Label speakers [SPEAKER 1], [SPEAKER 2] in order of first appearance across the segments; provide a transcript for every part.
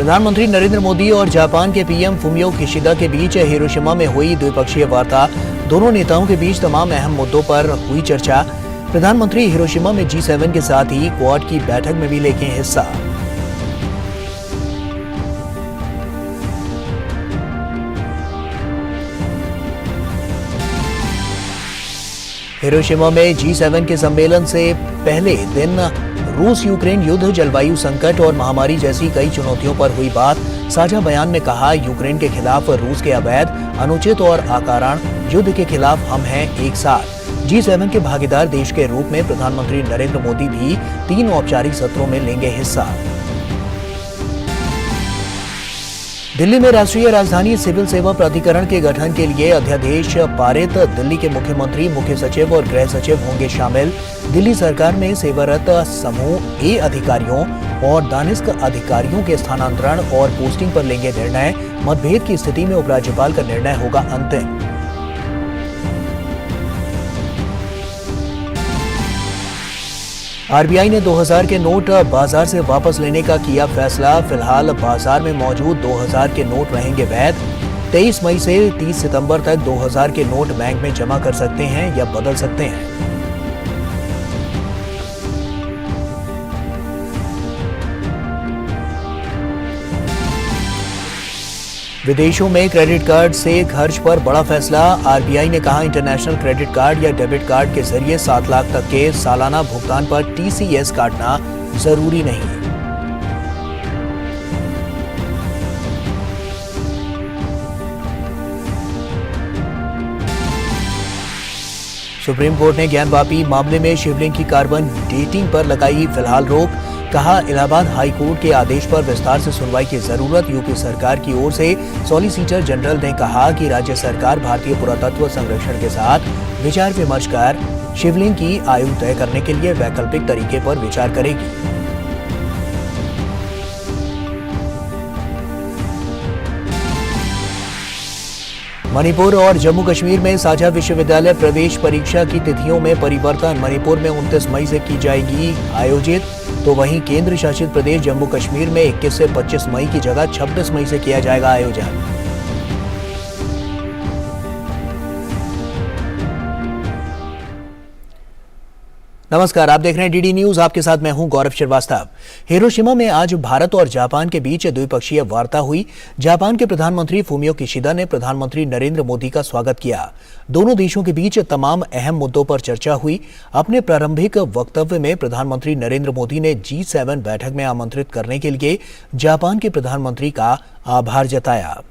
[SPEAKER 1] प्रधानमंत्री नरेंद्र मोदी और जापान के पीएम फुमियो किशिदा के बीच हिरोशिमा में हुई द्विपक्षीय वार्ता। दोनों नेताओं के बीच तमाम अहम मुद्दों पर हुई चर्चा। प्रधानमंत्री हिरोशिमा में G7 के साथ ही क्वाड की बैठक में भी लेंगे हिस्सा। हिरोशिमा में G7 के सम्मेलन से पहले दिन रूस यूक्रेन युद्ध, जलवायु संकट और महामारी जैसी कई चुनौतियों पर हुई बात। साझा बयान में कहा, यूक्रेन के खिलाफ रूस के अवैध, अनुचित और अकारण युद्ध के खिलाफ हम हैं एक साथ। G7 के भागीदार देश के रूप में प्रधानमंत्री नरेंद्र मोदी भी 3 औपचारिक सत्रों में लेंगे हिस्सा। दिल्ली में राष्ट्रीय राजधानी सिविल सेवा प्राधिकरण के गठन के लिए अध्यादेश पारित। दिल्ली के मुख्यमंत्री, मुख्य सचिव और गृह सचिव होंगे शामिल। दिल्ली सरकार में सेवारत समूह ए अधिकारियों और दानिस्क अधिकारियों के स्थानांतरण और पोस्टिंग पर लेंगे निर्णय। मतभेद की स्थिति में उपराज्यपाल का निर्णय होगा अंतिम। आरबीआई ने 2000 के नोट बाजार से वापस लेने का किया फैसला। फिलहाल बाजार में मौजूद 2000 के नोट रहेंगे वैध। 23 मई से 30 सितंबर तक 2000 के नोट बैंक में जमा कर सकते हैं या बदल सकते हैं। विदेशों में क्रेडिट कार्ड से खर्च पर बड़ा फैसला। आरबीआई ने कहा, इंटरनेशनल क्रेडिट कार्ड या डेबिट कार्ड के जरिए 7 लाख तक के सालाना भुगतान पर टीसीएस काटना जरूरी नहीं। सुप्रीम कोर्ट ने ज्ञानवापी मामले में शिवलिंग की कार्बन डेटिंग पर लगाई फिलहाल रोक। कहा, इलाहाबाद हाई कोर्ट के आदेश पर विस्तार से सुनवाई की जरूरत। यूपी सरकार की ओर से सॉलिसिटर जनरल ने कहा कि राज्य सरकार भारतीय पुरातत्व संरक्षण के साथ विचार विमर्श कर शिवलिंग की आयु तय करने के लिए वैकल्पिक तरीके पर विचार करेगी। मणिपुर और जम्मू कश्मीर में साझा विश्वविद्यालय प्रवेश परीक्षा की तिथियों में परिवर्तन। मणिपुर में 29 मई से की जाएगी आयोजित, तो वहीं केंद्र शासित प्रदेश जम्मू कश्मीर में 21 से 25 मई की जगह 26 मई से किया जाएगा आयोजन। नमस्कार, आप देख रहे हैं डीडी न्यूज। आपके साथ मैं हूं गौरव श्रीवास्तव। हिरोशिमा में आज भारत और जापान के बीच द्विपक्षीय वार्ता हुई। जापान के प्रधानमंत्री फुमियो किशिदा ने प्रधानमंत्री नरेंद्र मोदी का स्वागत किया। दोनों देशों के बीच तमाम अहम मुद्दों पर चर्चा हुई। अपने प्रारंभिक वक्तव्य में प्रधानमंत्री नरेंद्र मोदी ने G7 बैठक में आमंत्रित करने के लिए जापान के प्रधानमंत्री का आभार जताया।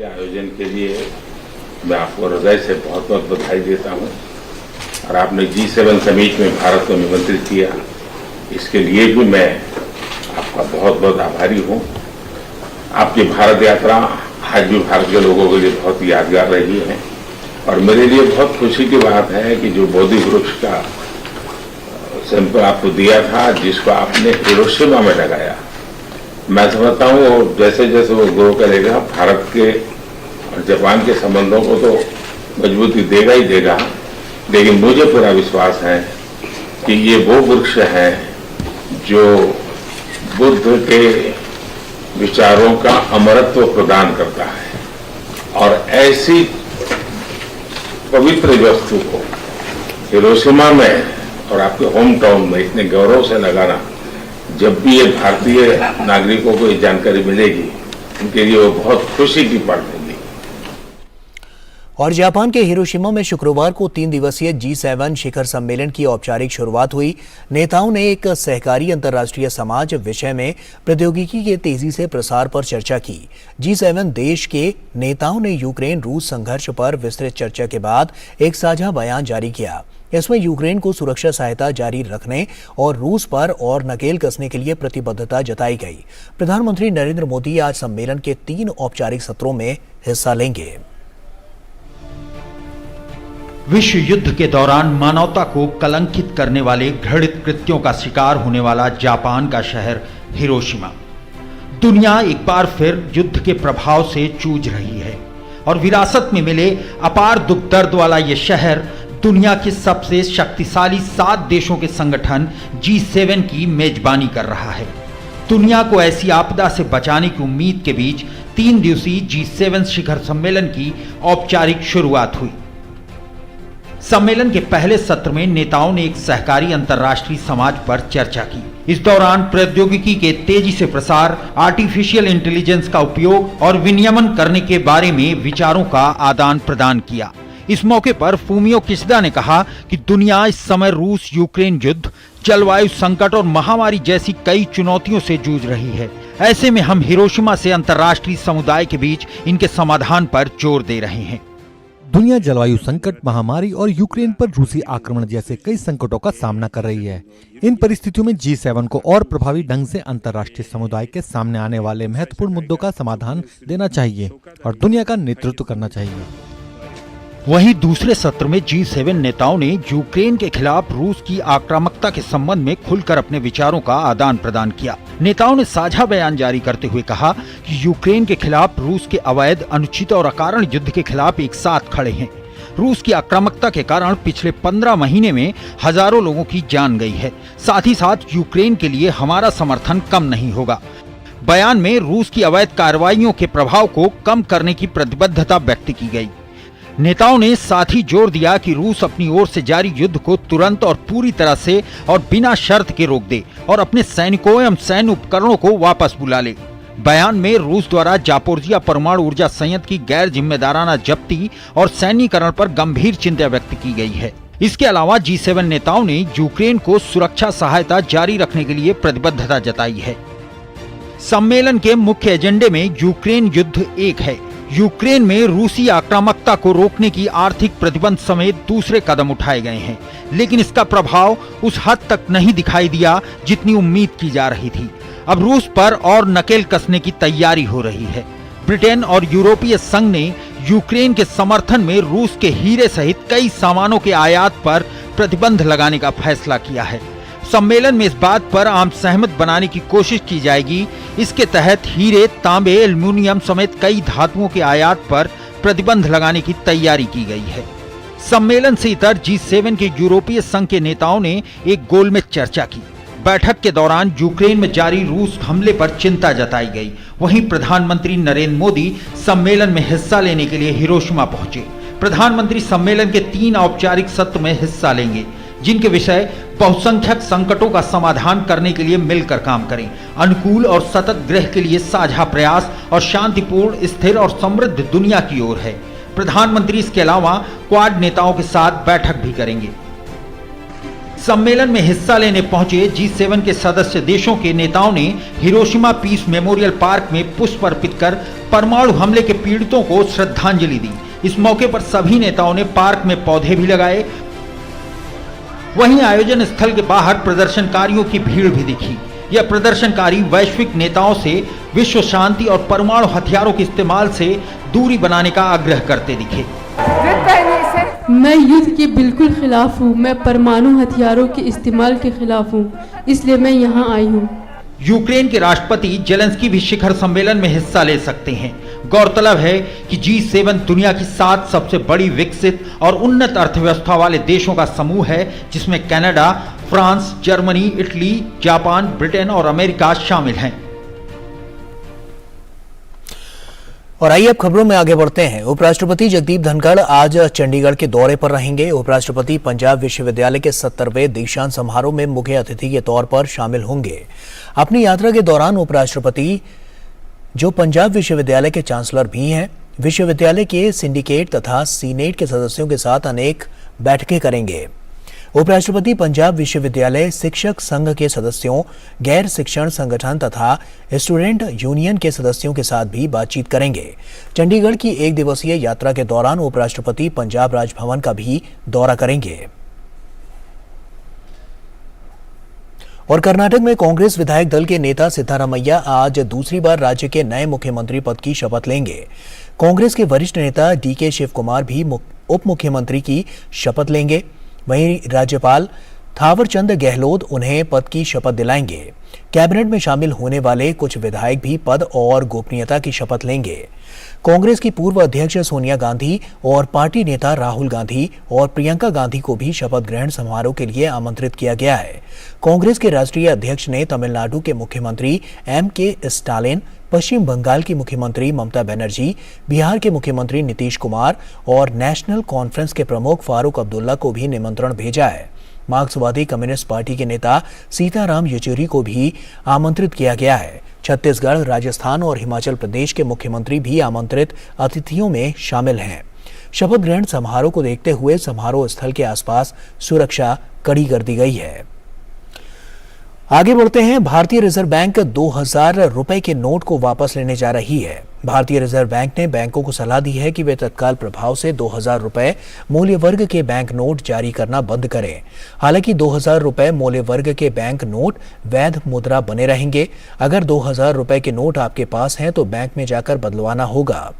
[SPEAKER 2] आयोजन के लिए मैं आपको हृदय से बहुत बहुत बधाई देता हूं और आपने G7 समिट में भारत को निमंत्रित किया, इसके लिए भी मैं आपका बहुत बहुत आभारी हूं। आपकी भारत यात्रा आज भी भारत के लोगों के लिए बहुत यादगार रही है और मेरे लिए बहुत खुशी की बात है कि जो बोधि वृक्ष का सैंपल आपको दिया था, जिसको आपने हिरोशिमा में लगाया, मैं समझता हूँ जैसे जैसे वो ग्रो करेगा भारत के और जापान के संबंधों को तो मजबूती देगा ही देगा, लेकिन मुझे पूरा विश्वास है कि ये वो वृक्ष है जो बुद्ध के विचारों का अमरत्व प्रदान करता है और ऐसी पवित्र वस्तु को हिरोशिमा में और आपके होम टाउन में इतने गौरव से लगाना, जब भी ये भारतीय नागरिकों को ये जानकारी मिलेगी, उनके लिए वो बहुत खुशी की पल होगी।
[SPEAKER 1] और जापान के हिरोशिमा में शुक्रवार को 3 दिवसीय G7 शिखर सम्मेलन की औपचारिक शुरुआत हुई। नेताओं ने एक सहकारी अंतर्राष्ट्रीय समाज विषय में प्रौद्योगिकी के तेजी से प्रसार पर चर्चा की। G7 देश के नेताओं ने यूक्रेन रूस संघर्ष पर विस्तृत चर्चा के बाद एक साझा बयान जारी किया। इसमें यूक्रेन को सुरक्षा सहायता जारी रखने और रूस पर और नकेल कसने के लिए प्रतिबद्धता जताई गई। प्रधानमंत्री नरेंद्र मोदी आज सम्मेलन के 3 औपचारिक सत्रों में हिस्सा लेंगे।
[SPEAKER 3] विश्व युद्ध के दौरान मानवता को कलंकित करने वाले घृणित कृत्यों का शिकार होने वाला जापान का शहर हिरोशिमा दुनिया एक बार फिर युद्ध के प्रभाव से जूझ रही है और विरासत में मिले अपार दुख दर्द वाला यह शहर दुनिया के सबसे शक्तिशाली 7 देशों के संगठन G7 की मेजबानी कर रहा है। दुनिया को ऐसी आपदा से बचाने की उम्मीद के बीच 3 दिवसीय G7 शिखर सम्मेलन की औपचारिक शुरुआत हुई। सम्मेलन के पहले सत्र में नेताओं ने एक सहकारी अंतर्राष्ट्रीय समाज पर चर्चा की। इस दौरान प्रौद्योगिकी के तेजी से प्रसार, आर्टिफिशियल इंटेलिजेंस का उपयोग और विनियमन करने के बारे में विचारों का आदान प्रदान किया। इस मौके पर फूमियो किशिदा ने कहा कि दुनिया इस समय रूस यूक्रेन युद्ध, जलवायु संकट और महामारी जैसी कई चुनौतियों से जूझ रही है। ऐसे में हम हिरोशिमा से अंतर्राष्ट्रीय समुदाय के बीच इनके समाधान पर जोर दे रहे हैं।
[SPEAKER 4] दुनिया जलवायु संकट, महामारी और यूक्रेन पर रूसी आक्रमण जैसे कई संकटों का सामना कर रही है। इन परिस्थितियों में G7 को और प्रभावी ढंग से अंतर्राष्ट्रीय समुदाय के सामने आने वाले महत्वपूर्ण मुद्दों का समाधान देना चाहिए और दुनिया का नेतृत्व करना चाहिए।
[SPEAKER 3] वहीं दूसरे सत्र में G7 नेताओं ने यूक्रेन के खिलाफ रूस की आक्रामकता के संबंध में खुलकर अपने विचारों का आदान प्रदान किया। नेताओं ने साझा बयान जारी करते हुए कहा कि यूक्रेन के खिलाफ रूस के अवैध, अनुचित और अकारण युद्ध के खिलाफ एक साथ खड़े हैं। रूस की आक्रामकता के कारण पिछले 15 महीने में हजारों लोगों की जान गई है। साथ ही साथ यूक्रेन के लिए हमारा समर्थन कम नहीं होगा। बयान में रूस की अवैध कार्रवाइयों के प्रभाव को कम करने की प्रतिबद्धता व्यक्त की गई। नेताओं ने साथ ही जोर दिया कि रूस अपनी ओर से जारी युद्ध को तुरंत और पूरी तरह से और बिना शर्त के रोक दे और अपने सैनिकों एवं सैन्य उपकरणों को वापस बुला ले। बयान में रूस द्वारा जापोरिजिया परमाणु ऊर्जा संयंत्र की गैर जिम्मेदाराना जब्ती और सैन्यीकरण पर गंभीर चिंता व्यक्त की गई है। इसके अलावा G7 नेताओं ने यूक्रेन को सुरक्षा सहायता जारी रखने के लिए प्रतिबद्धता जताई है। सम्मेलन के मुख्य एजेंडे में यूक्रेन युद्ध 1 है। यूक्रेन में रूसी आक्रामकता को रोकने की आर्थिक प्रतिबंध समेत दूसरे कदम उठाए गए हैं, लेकिन इसका प्रभाव उस हद तक नहीं दिखाई दिया जितनी उम्मीद की जा रही थी। अब रूस पर और नकेल कसने की तैयारी हो रही है। ब्रिटेन और यूरोपीय संघ ने यूक्रेन के समर्थन में रूस के हीरे सहित कई सामानों के आयात पर प्रतिबंध लगाने का फैसला किया है। सम्मेलन में इस बात पर आम सहमत बनाने की कोशिश की जाएगी। इसके तहत हीरे, तांबे, एल्युमिनियम समेत कई धातुओं के आयात पर प्रतिबंध लगाने की तैयारी की गई है। सम्मेलन से इतर G7 के यूरोपीय संघ के नेताओं ने एक गोलमेज चर्चा की। बैठक के दौरान यूक्रेन में जारी रूस हमले पर चिंता जताई गई। वहीं प्रधानमंत्री नरेंद्र मोदी सम्मेलन में हिस्सा लेने के लिए हिरोशिमा पहुंचे। प्रधानमंत्री सम्मेलन के 3 औपचारिक सत्र में हिस्सा लेंगे, जिनके विषय बहुसंख्यक संकटों का समाधान करने के लिए मिलकर काम करें, अनुकूल और सतत ग्रह के लिए साझा प्रयास और शांतिपूर्ण, स्थिर और समृद्ध दुनिया की ओर है। प्रधानमंत्री इसके अलावा क्वाड नेताओं के साथ बैठक भी करेंगे। सम्मेलन में हिस्सा लेने पहुंचे G7 के सदस्य देशों के नेताओं ने हिरोशिमा पीस मेमोरियल पार्क में पुष्प अर्पित कर परमाणु हमले के पीड़ितों को श्रद्धांजलि दी। इस मौके पर सभी नेताओं ने पार्क में पौधे भी लगाए। वहीं आयोजन स्थल के बाहर प्रदर्शनकारियों की भीड़ भी दिखी। यह प्रदर्शनकारी वैश्विक नेताओं से विश्व शांति और परमाणु हथियारों के इस्तेमाल से दूरी बनाने का आग्रह करते दिखे।
[SPEAKER 5] मैं युद्ध के बिल्कुल खिलाफ हूँ। मैं परमाणु हथियारों के इस्तेमाल के खिलाफ हूँ, इसलिए मैं यहाँ आई हूँ।
[SPEAKER 3] यूक्रेन के राष्ट्रपति जेलेंस्की भी शिखर सम्मेलन में हिस्सा ले सकते हैं। गौरतलब है कि G7 दुनिया की 7 सबसे बड़ी विकसित और उन्नत अर्थव्यवस्था वाले देशों का समूह है, जिसमें Canada, France, Germany, Italy, Japan, Britain और अमेरिका शामिल हैं।
[SPEAKER 1] और आइए अब खबरों में आगे बढ़ते हैं। उपराष्ट्रपति जगदीप धनखड़ आज चंडीगढ़ के दौरे पर रहेंगे। उपराष्ट्रपति पंजाब विश्वविद्यालय के 70वें दीक्षांत समारोह में मुख्य अतिथि के तौर पर शामिल होंगे। अपनी यात्रा के दौरान उपराष्ट्रपति, जो पंजाब विश्वविद्यालय के चांसलर भी हैं, विश्वविद्यालय के सिंडिकेट तथा सीनेट के सदस्यों के साथ अनेक बैठकें करेंगे। उपराष्ट्रपति पंजाब विश्वविद्यालय शिक्षक संघ के सदस्यों, गैर शिक्षण संगठन तथा स्टूडेंट यूनियन के सदस्यों के साथ भी बातचीत करेंगे। चंडीगढ़ की 1 दिवसीय यात्रा के दौरान उपराष्ट्रपति पंजाब राजभवन का भी दौरा करेंगे। और कर्नाटक में कांग्रेस विधायक दल के नेता सिद्धारमैया आज दूसरी बार राज्य के नए मुख्यमंत्री पद की शपथ लेंगे। कांग्रेस के वरिष्ठ नेता DK शिवकुमार भी उप मुख्यमंत्री की शपथ लेंगे। वहीं राज्यपाल थावरचंद गहलोत उन्हें पद की शपथ दिलाएंगे। कैबिनेट में शामिल होने वाले कुछ विधायक भी पद और गोपनीयता की शपथ लेंगे। कांग्रेस की पूर्व अध्यक्ष सोनिया गांधी और पार्टी नेता राहुल गांधी और प्रियंका गांधी को भी शपथ ग्रहण समारोह के लिए आमंत्रित किया गया है। कांग्रेस के राष्ट्रीय अध्यक्ष ने तमिलनाडु के मुख्यमंत्री M.K. स्टालिन, पश्चिम बंगाल की मुख्यमंत्री ममता बनर्जी, बिहार के मुख्यमंत्री नीतीश कुमार और नेशनल कॉन्फ्रेंस के प्रमुख फारूक अब्दुल्ला को भी निमंत्रण भेजा है। मार्क्सवादी कम्युनिस्ट पार्टी के नेता सीताराम येचुरी को भी आमंत्रित किया गया है। छत्तीसगढ़, राजस्थान और हिमाचल प्रदेश के मुख्यमंत्री भी आमंत्रित अतिथियों में शामिल हैं। शपथ ग्रहण समारोह को देखते हुए समारोह स्थल के आसपास सुरक्षा कड़ी कर दी गई है। आगे बढ़ते हैं। भारतीय रिजर्व बैंक 2000 रुपए के नोट को वापस लेने जा रही है। भारतीय रिजर्व बैंक ने बैंकों को सलाह दी है कि वे तत्काल प्रभाव से 2000 रुपए मूल्य वर्ग के बैंक नोट जारी करना बंद करें। हालांकि 2000 रुपए मूल्य वर्ग के बैंक नोट वैध मुद्रा बने रहेंगे। अगर 2000 रुपए के नोट आपके पास हैं तो बैंक में जाकर बदलवाना होगा।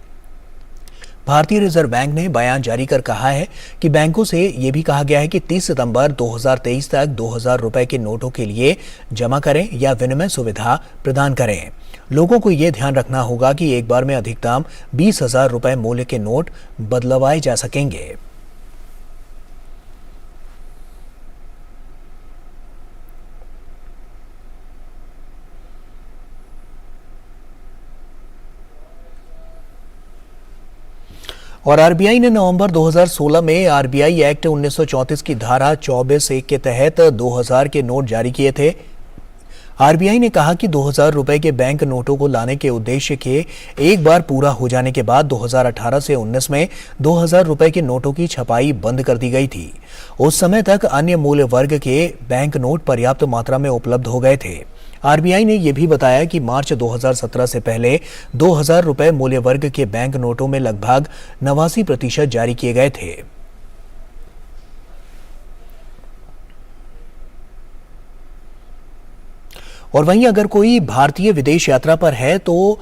[SPEAKER 1] भारतीय रिजर्व बैंक ने बयान जारी कर कहा है कि बैंकों से यह भी कहा गया है कि 30 सितंबर 2023 तक 2000 रुपए के नोटों के लिए जमा करें या विनिमय सुविधा प्रदान करें। लोगों को यह ध्यान रखना होगा कि एक बार में अधिकतम 20,000 रुपए मूल्य के नोट बदलवाए जा सकेंगे। और आरबीआई ने नवंबर 2016 में आरबीआई एक्ट 1934 की धारा 24(1) के तहत 2000 के नोट जारी किए थे। आरबीआई ने कहा कि 2000 रुपए के बैंक नोटों को लाने के उद्देश्य के एक बार पूरा हो जाने के बाद 2018 से 19 में 2000 रुपए के नोटों की छपाई बंद कर दी गई थी। उस समय तक अन्य मूल्य वर्ग के बैंक नोट पर्याप्त मात्रा में उपलब्ध हो गए थे। आरबीआई ने यह भी बताया कि मार्च 2017 से पहले 2000 रुपए मूल्य वर्ग के बैंक नोटों में लगभग 89% जारी किए गए थे। और वहीं अगर कोई भारतीय विदेश यात्रा पर है तो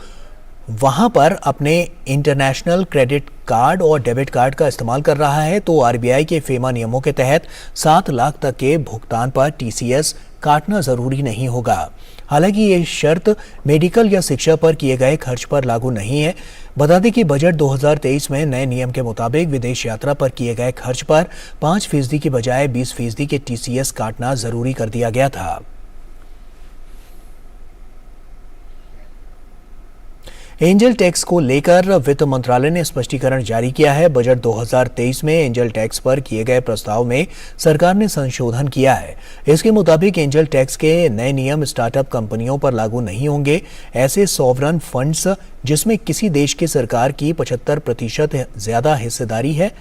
[SPEAKER 1] वहां पर अपने इंटरनेशनल क्रेडिट कार्ड और डेबिट कार्ड का इस्तेमाल कर रहा है तो आरबीआई के फेमा नियमों के तहत 7 लाख तक के भुगतान पर टीसीएस काटना जरूरी नहीं होगा। हालांकि ये शर्त मेडिकल या शिक्षा पर किए गए खर्च पर लागू नहीं है। बता दें कि बजट 2023 में नए नियम के मुताबिक विदेश यात्रा पर किए गए खर्च पर 5% की बजाय 20% के टीसीएस काटना जरूरी कर दिया गया था। एंजल टैक्स को लेकर वित्त मंत्रालय ने स्पष्टीकरण जारी किया है। बजट 2023 में एंजल टैक्स पर किए गए प्रस्ताव में सरकार ने संशोधन किया है। इसके मुताबिक एंजल टैक्स के नए नियम स्टार्टअप कंपनियों पर लागू नहीं होंगे। ऐसे सॉवरन फंड्स जिसमें किसी देश की सरकार की 75% ज्यादा हिस्सेदारी है,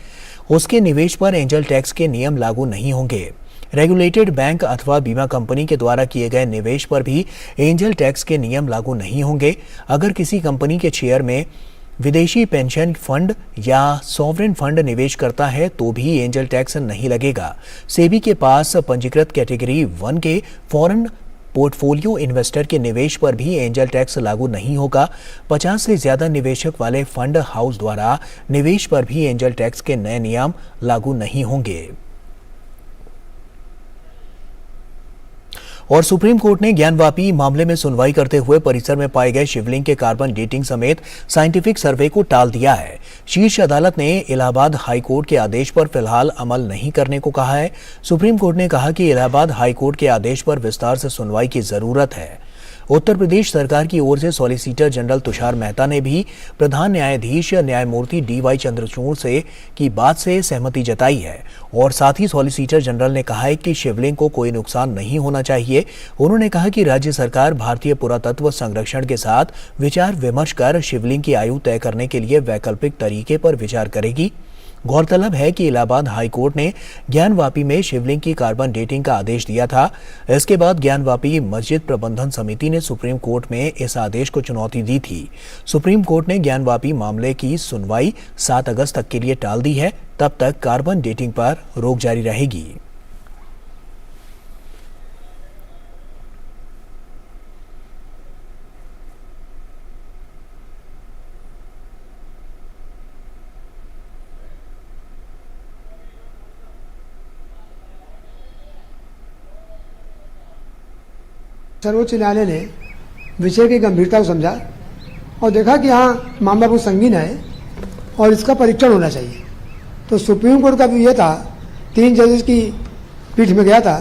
[SPEAKER 1] उसके निवेश पर एंजल टैक्स के नियम लागू नहीं होंगे। रेगुलेटेड बैंक अथवा बीमा कंपनी के द्वारा किए गए निवेश पर भी एंजल टैक्स के नियम लागू नहीं होंगे। अगर किसी कंपनी के शेयर में विदेशी पेंशन फंड या सॉवरेन फंड निवेश करता है तो भी एंजल टैक्स नहीं लगेगा। सेबी के पास पंजीकृत कैटेगरी 1 के फॉरेन पोर्टफोलियो इन्वेस्टर के निवेश पर भी एंजल टैक्स लागू नहीं होगा। 50 से ज्यादा निवेशक वाले फंड हाउस द्वारा निवेश पर भी एंजल टैक्स के नए नियम लागू नहीं होंगे। और सुप्रीम कोर्ट ने ज्ञानवापी मामले में सुनवाई करते हुए परिसर में पाए गए शिवलिंग के कार्बन डेटिंग समेत साइंटिफिक सर्वे को टाल दिया है। शीर्ष अदालत ने इलाहाबाद हाई कोर्ट के आदेश पर फिलहाल अमल नहीं करने को कहा है। सुप्रीम कोर्ट ने कहा कि इलाहाबाद हाई कोर्ट के आदेश पर विस्तार से सुनवाई की जरूरत है। उत्तर प्रदेश सरकार की ओर से सॉलिसिटर जनरल तुषार मेहता ने भी प्रधान न्यायाधीश न्यायमूर्ति DY चंद्रचूड़ से की बात से सहमति जताई है और साथ ही सॉलिसिटर जनरल ने कहा है कि शिवलिंग को कोई नुकसान नहीं होना चाहिए। उन्होंने कहा कि राज्य सरकार भारतीय पुरातत्व संरक्षण के साथ विचार विमर्श कर शिवलिंग की आयु तय करने के लिए वैकल्पिक तरीके पर विचार करेगी। गौरतलब है कि इलाहाबाद हाई कोर्ट ने ज्ञानवापी में शिवलिंग की कार्बन डेटिंग का आदेश दिया था। इसके बाद ज्ञानवापी मस्जिद प्रबंधन समिति ने सुप्रीम कोर्ट में इस आदेश को चुनौती दी थी। सुप्रीम कोर्ट ने ज्ञानवापी मामले की सुनवाई 7 अगस्त तक के लिए टाल दी है। तब तक कार्बन डेटिंग पर रोक जारी रहेगी।
[SPEAKER 6] सर्वोच्च न्यायालय ने विषय की गंभीरता को समझा और देखा कि हाँ मामला बहुत संगीन है और इसका परीक्षण होना चाहिए। तो सुप्रीम कोर्ट का भी यह था, 3 जजेस की पीठ में गया था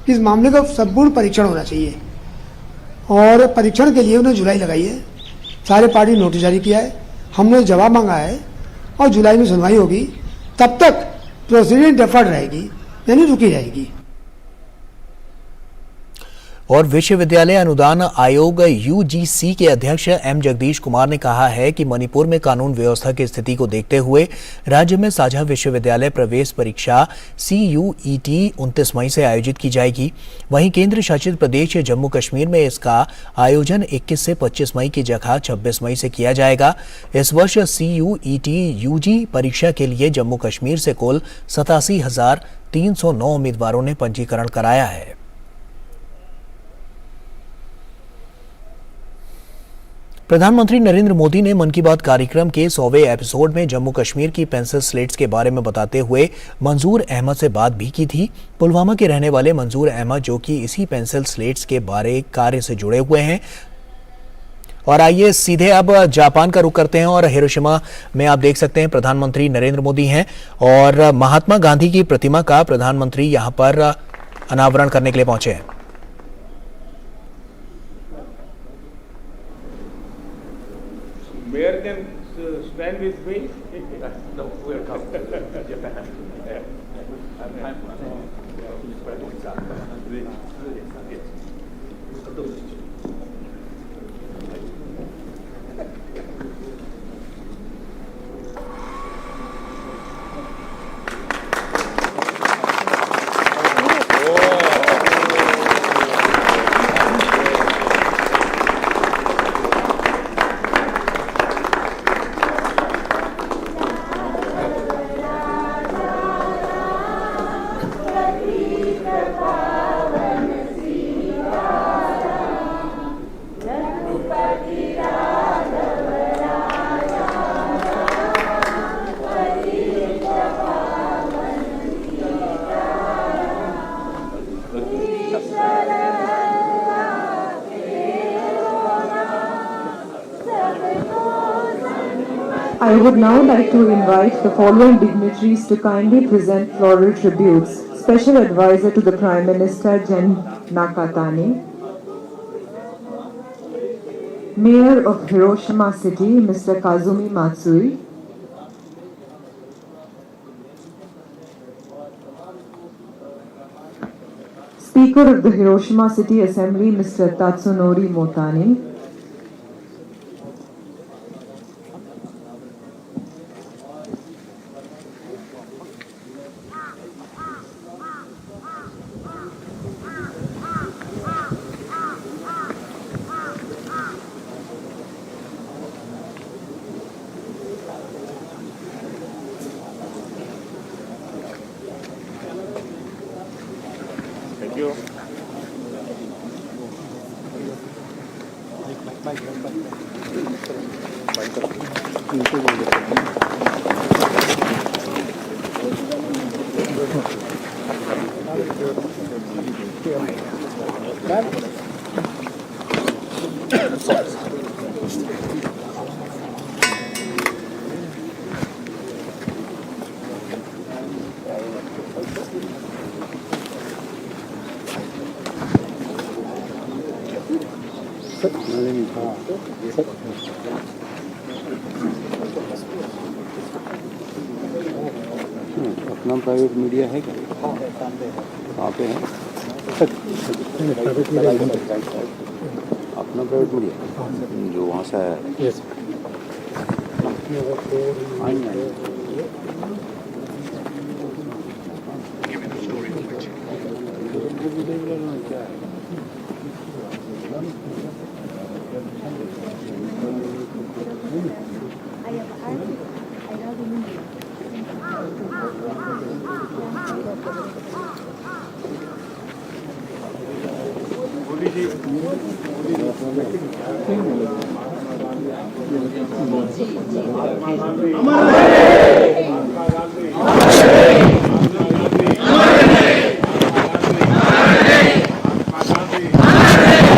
[SPEAKER 6] कि इस मामले का संपूर्ण परीक्षण होना चाहिए और परीक्षण के लिए उन्होंने जुलाई लगाई है। सारे पार्टी नोटिस जारी किया है, हमने जवाब मांगा है और जुलाई में सुनवाई होगी। तब तक प्रोसीडिंग डेफर्ड रहेगी, यानी रुकी रहेगी।
[SPEAKER 1] और विश्वविद्यालय अनुदान आयोग यूजीसी के अध्यक्ष एम जगदीश कुमार ने कहा है कि मणिपुर में कानून व्यवस्था की स्थिति को देखते हुए राज्य में साझा विश्वविद्यालय प्रवेश परीक्षा CUET 29 मई से आयोजित की जाएगी। वहीं केंद्र शासित प्रदेश जम्मू कश्मीर में इसका आयोजन 21 से 25 मई की जगह 26 मई से किया जाएगा। इस वर्ष CUET UG परीक्षा के लिए जम्मू कश्मीर से कुल 87,309 उम्मीदवारों ने पंजीकरण कराया है। प्रधानमंत्री नरेंद्र मोदी ने मन की बात कार्यक्रम के 100वें एपिसोड में जम्मू कश्मीर की पेंसिल स्लेट्स के बारे में बताते हुए मंजूर अहमद से बात भी की थी। पुलवामा के रहने वाले मंजूर अहमद, जो कि इसी पेंसिल स्लेट्स के बारे कार्य से जुड़े हुए हैं। और आइए सीधे अब जापान का रुख करते हैं और हिरोशिमा में आप देख सकते हैं प्रधानमंत्री नरेंद्र मोदी हैं और महात्मा गांधी की प्रतिमा का प्रधानमंत्री यहां पर अनावरण करने के लिए पहुंचे हैं।
[SPEAKER 2] Mayor can stand with me. No, we'll come. Japan.
[SPEAKER 7] I would now like to invite the following dignitaries to kindly present floral tributes. Special Advisor to the Prime Minister Jen Nakatani, Mayor of Hiroshima City Mr. Kazumi Matsui, Speaker of the Hiroshima City Assembly Mr. Tatsunori Motani,
[SPEAKER 2] Thank you.
[SPEAKER 8] अपना private media है क्या? कहाँ पे है? अपना private media जो वहाँ से है।
[SPEAKER 2] Hooray!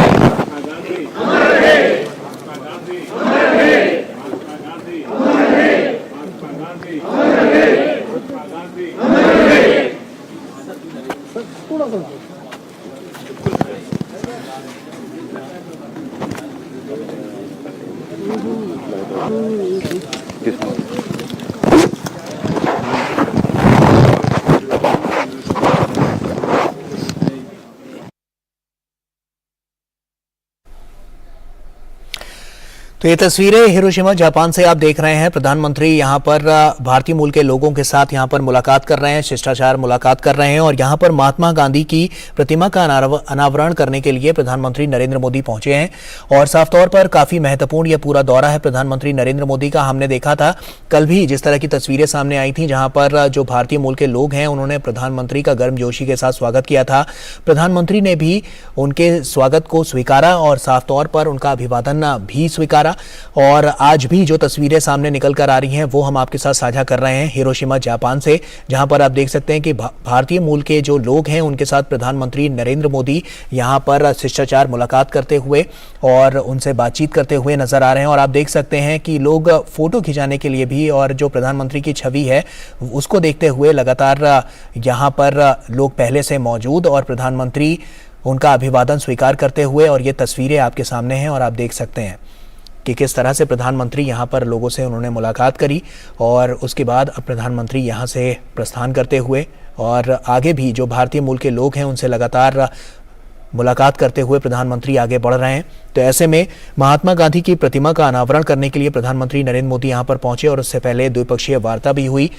[SPEAKER 1] तो ये तस्वीरें हिरोशिमा जापान से आप देख रहे हैं। प्रधानमंत्री यहाँ पर भारतीय मूल के लोगों के साथ यहाँ पर मुलाकात कर रहे हैं, शिष्टाचार मुलाकात कर रहे हैं और यहाँ पर महात्मा गांधी की प्रतिमा का अनावरण करने के लिए प्रधानमंत्री नरेंद्र मोदी पहुंचे हैं और साफ तौर पर काफी महत्वपूर्ण यह पूरा दौरा है प्रधानमंत्री नरेंद्र मोदी का। हमने देखा था कल भी जिस तरह की तस्वीरें सामने आई थी, जहां पर जो भारतीय मूल के लोग हैं उन्होंने प्रधानमंत्री का गर्मजोशी के साथ स्वागत किया था। प्रधानमंत्री ने भी उनके स्वागत को स्वीकारा और साफ तौर पर उनका अभिवादन भी स्वीकारा। और आज भी जो तस्वीरें सामने निकल कर आ रही हैं वो हम आपके साथ साझा कर रहे हैं हिरोशिमा जापान से, जहां पर आप देख सकते हैं कि भारतीय मूल के जो लोग हैं उनके साथ प्रधानमंत्री नरेंद्र मोदी यहां पर शिष्टाचार मुलाकात करते हुए और उनसे बातचीत करते हुए नजर आ रहे हैं। और आप देख सकते हैं कि लोग फोटो खिंचाने के लिए भी और जो प्रधानमंत्री की छवि है उसको देखते हुए लगातार यहां पर लोग पहले से मौजूद और प्रधानमंत्री उनका अभिवादन स्वीकार करते हुए, और ये तस्वीरें आपके सामने हैं और आप देख सकते हैं कि किस तरह से प्रधानमंत्री यहाँ पर लोगों से उन्होंने मुलाकात करी और उसके बाद अब प्रधानमंत्री यहाँ से प्रस्थान करते हुए और आगे भी जो भारतीय मूल के लोग हैं उनसे लगातार मुलाकात करते हुए प्रधानमंत्री आगे बढ़ रहे हैं। तो ऐसे में महात्मा गांधी की प्रतिमा का अनावरण करने के लिए प्रधानमंत्री नरेंद्र मोदी यहाँ पर पहुंचे और उससे पहले द्विपक्षीय वार्ता भी हुई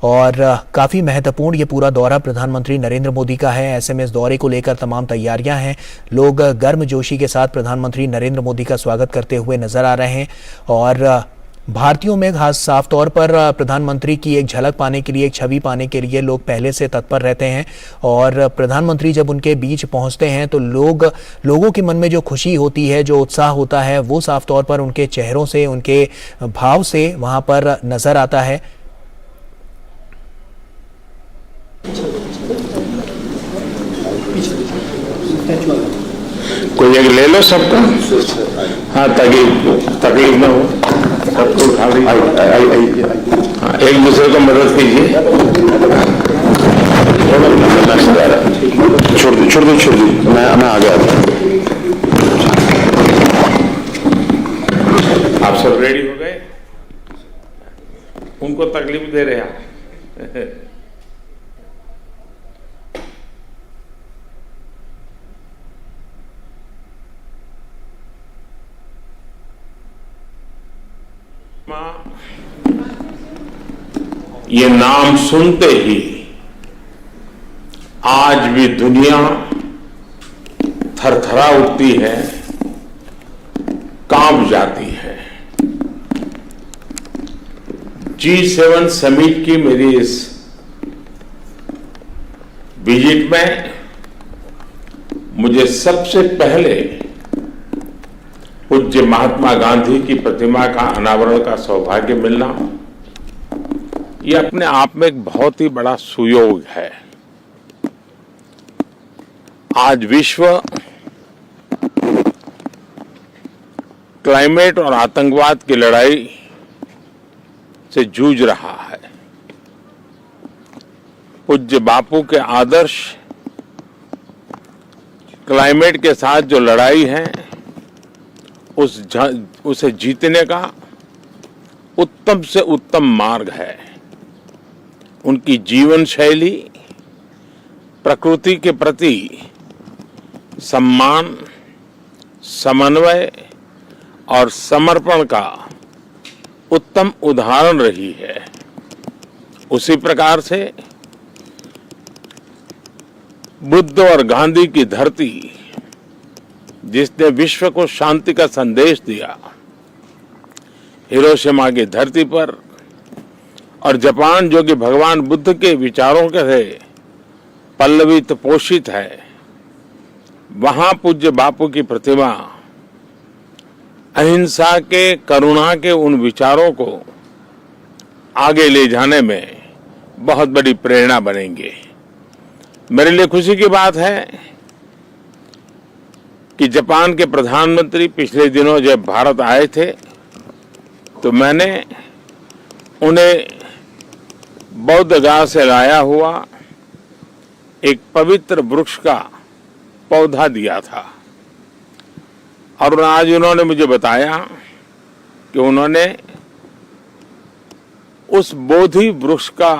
[SPEAKER 1] और काफ़ी महत्वपूर्ण ये पूरा दौरा प्रधानमंत्री नरेंद्र मोदी का है। ऐसे में इस दौरे को लेकर तमाम तैयारियां हैं। लोग गर्मजोशी के साथ प्रधानमंत्री नरेंद्र मोदी का स्वागत करते हुए नजर आ रहे हैं और भारतीयों में खास साफ तौर पर प्रधानमंत्री की एक झलक पाने के लिए, एक छवि पाने के लिए लोग पहले से तत्पर रहते हैं और प्रधानमंत्री जब उनके बीच पहुंचते हैं तो लोगों के मन में जो खुशी होती है, जो उत्साह होता है, वो साफ तौर पर उनके चेहरों से, उनके भाव से वहां पर नजर आता है।
[SPEAKER 2] कोई एक ले लो सबका, हाँ, ताकि तकलीफ ना हो, सबको उठा लीजिए। हाँ, एक दूसरे को मदद कीजिए। छोड़ दो, मैं आ गया। आप सब रेडी हो गए? उनको तकलीफ दे रहे हैं। ये नाम सुनते ही आज भी दुनिया थरथरा उठती है, कांप जाती है। G7 समिट की मेरी इस विजिट में मुझे सबसे पहले पूज्य महात्मा गांधी की प्रतिमा का अनावरण का सौभाग्य मिलना, ये अपने आप में एक बहुत ही बड़ा सुयोग है। आज विश्व क्लाइमेट और आतंकवाद की लड़ाई से जूझ रहा है। पूज्य बापू के आदर्श क्लाइमेट के साथ जो लड़ाई है उसे जीतने का उत्तम से उत्तम मार्ग है। उनकी जीवन शैली प्रकृति के प्रति सम्मान, समन्वय और समर्पण का उत्तम उदाहरण रही है। उसी प्रकार से बुद्ध और गांधी की धरती जिसने विश्व को शांति का संदेश दिया, हिरोशिमा की धरती पर, और जापान जो कि भगवान बुद्ध के विचारों के से पल्लवित पोषित है, वहां पूज्य बापू की प्रतिमा अहिंसा के, करुणा के उन विचारों को आगे ले जाने में बहुत बड़ी प्रेरणा बनेंगे। मेरे लिए खुशी की बात है कि जापान के प्रधानमंत्री पिछले दिनों जब भारत आए थे तो मैंने उन्हें बौद्ध गया से लाया हुआ एक पवित्र वृक्ष का पौधा दिया था और आज उन्होंने मुझे बताया कि उन्होंने उस बोधि वृक्ष का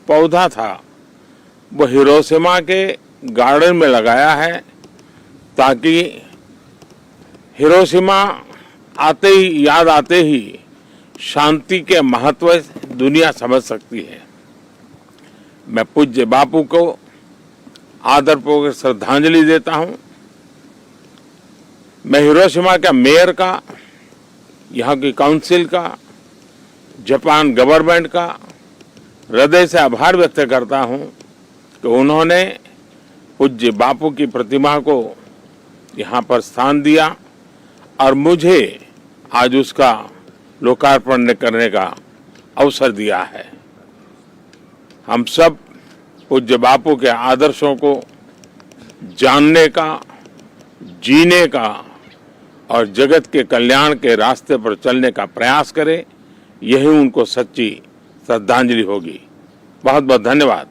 [SPEAKER 2] पौधा था वो हिरोशिमा के गार्डन में लगाया है ताकि हिरोशिमा आते ही याद आते ही शांति के महत्व दुनिया समझ सकती है। मैं पूज्य बापू को आदरपूर्वक श्रद्धांजलि देता हूं। मैं हिरोशिमा का मेयर का, यहाँ की काउंसिल का, जापान गवर्नमेंट का हृदय से आभार व्यक्त करता हूं कि उन्होंने पूज्य बापू की प्रतिमा को यहाँ पर स्थान दिया और मुझे आज उसका लोकार्पण करने का अवसर दिया है। हम सब पूज्य बापू के आदर्शों को जानने का, जीने का और जगत के कल्याण के रास्ते पर चलने का प्रयास करें, यही उनको सच्ची श्रद्धांजलि होगी। बहुत बहुत धन्यवाद।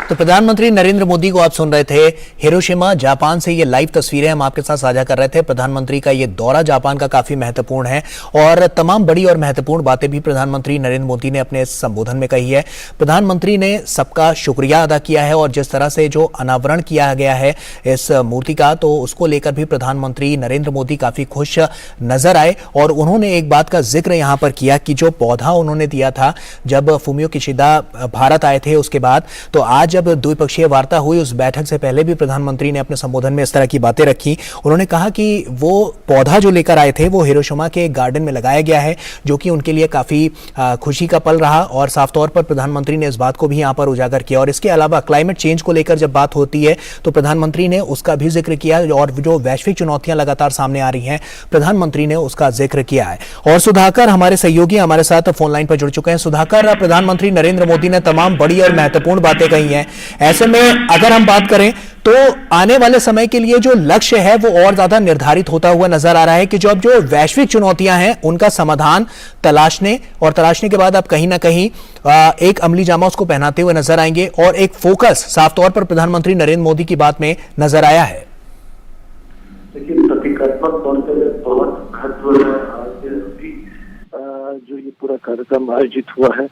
[SPEAKER 1] तो प्रधानमंत्री नरेंद्र मोदी को आप सुन रहे थे। हिरोशिमा जापान से ये लाइव तस्वीरें हम आपके साथ साझा कर रहे थे। प्रधानमंत्री का ये दौरा जापान का काफी महत्वपूर्ण है और तमाम बड़ी और महत्वपूर्ण बातें भी प्रधानमंत्री नरेंद्र मोदी ने अपने संबोधन में कही है। प्रधानमंत्री ने सबका शुक्रिया अदा किया है और जिस तरह से जो अनावरण किया गया है इस मूर्ति का, तो उसको लेकर भी प्रधानमंत्री नरेंद्र मोदी काफी खुश नजर आए और उन्होंने एक बात का जिक्र यहाँ पर किया कि जो पौधा उन्होंने दिया था जब फुमियो किशिदा भारत आए थे उसके बाद, तो आज जब द्विपक्षीय वार्ता हुई उस बैठक से पहले भी प्रधानमंत्री ने अपने संबोधन में इस तरह की बातें रखी। उन्होंने कहा कि वो पौधा जो लेकर आए थे वो हिरोशिमा के गार्डन में लगाया गया है, जो कि उनके लिए काफी खुशी का पल रहा और साफ तौर पर प्रधानमंत्री ने इस बात को भी यहाँ पर उजागर किया। और इसके अलावा क्लाइमेट चेंज को लेकर जब बात होती है तो प्रधानमंत्री ने उसका भी जिक्र किया और जो वैश्विक चुनौतियां लगातार सामने आ रही हैं प्रधानमंत्री ने उसका जिक्र किया है। और सुधाकर हमारे सहयोगी हमारे साथ फोन लाइन पर जुड़ चुके हैं। सुधाकर, प्रधानमंत्री नरेंद्र मोदी ने तमाम बड़ी और महत्वपूर्ण बातें कही हैं। ऐसे में अगर हम बात करें तो आने वाले समय के लिए जो लक्ष्य है वो और ज्यादा निर्धारित होता हुआ नजर आ रहा है कि जो अब जो वैश्विक चुनौतियां हैं उनका समाधान तलाशने के बाद अब कहीं ना कहीं एक अमली जामा उसको पहनाते हुए नजर आएंगे और एक फोकस साफ तौर पर प्रधानमंत्री नरेंद्र मोदी की बात में नजर आया है।
[SPEAKER 9] लेकिन प्रतीकात्मक तौर पर बहुत महत्व है जो ये पूरा कार्यक्रम आयोजित हुआ है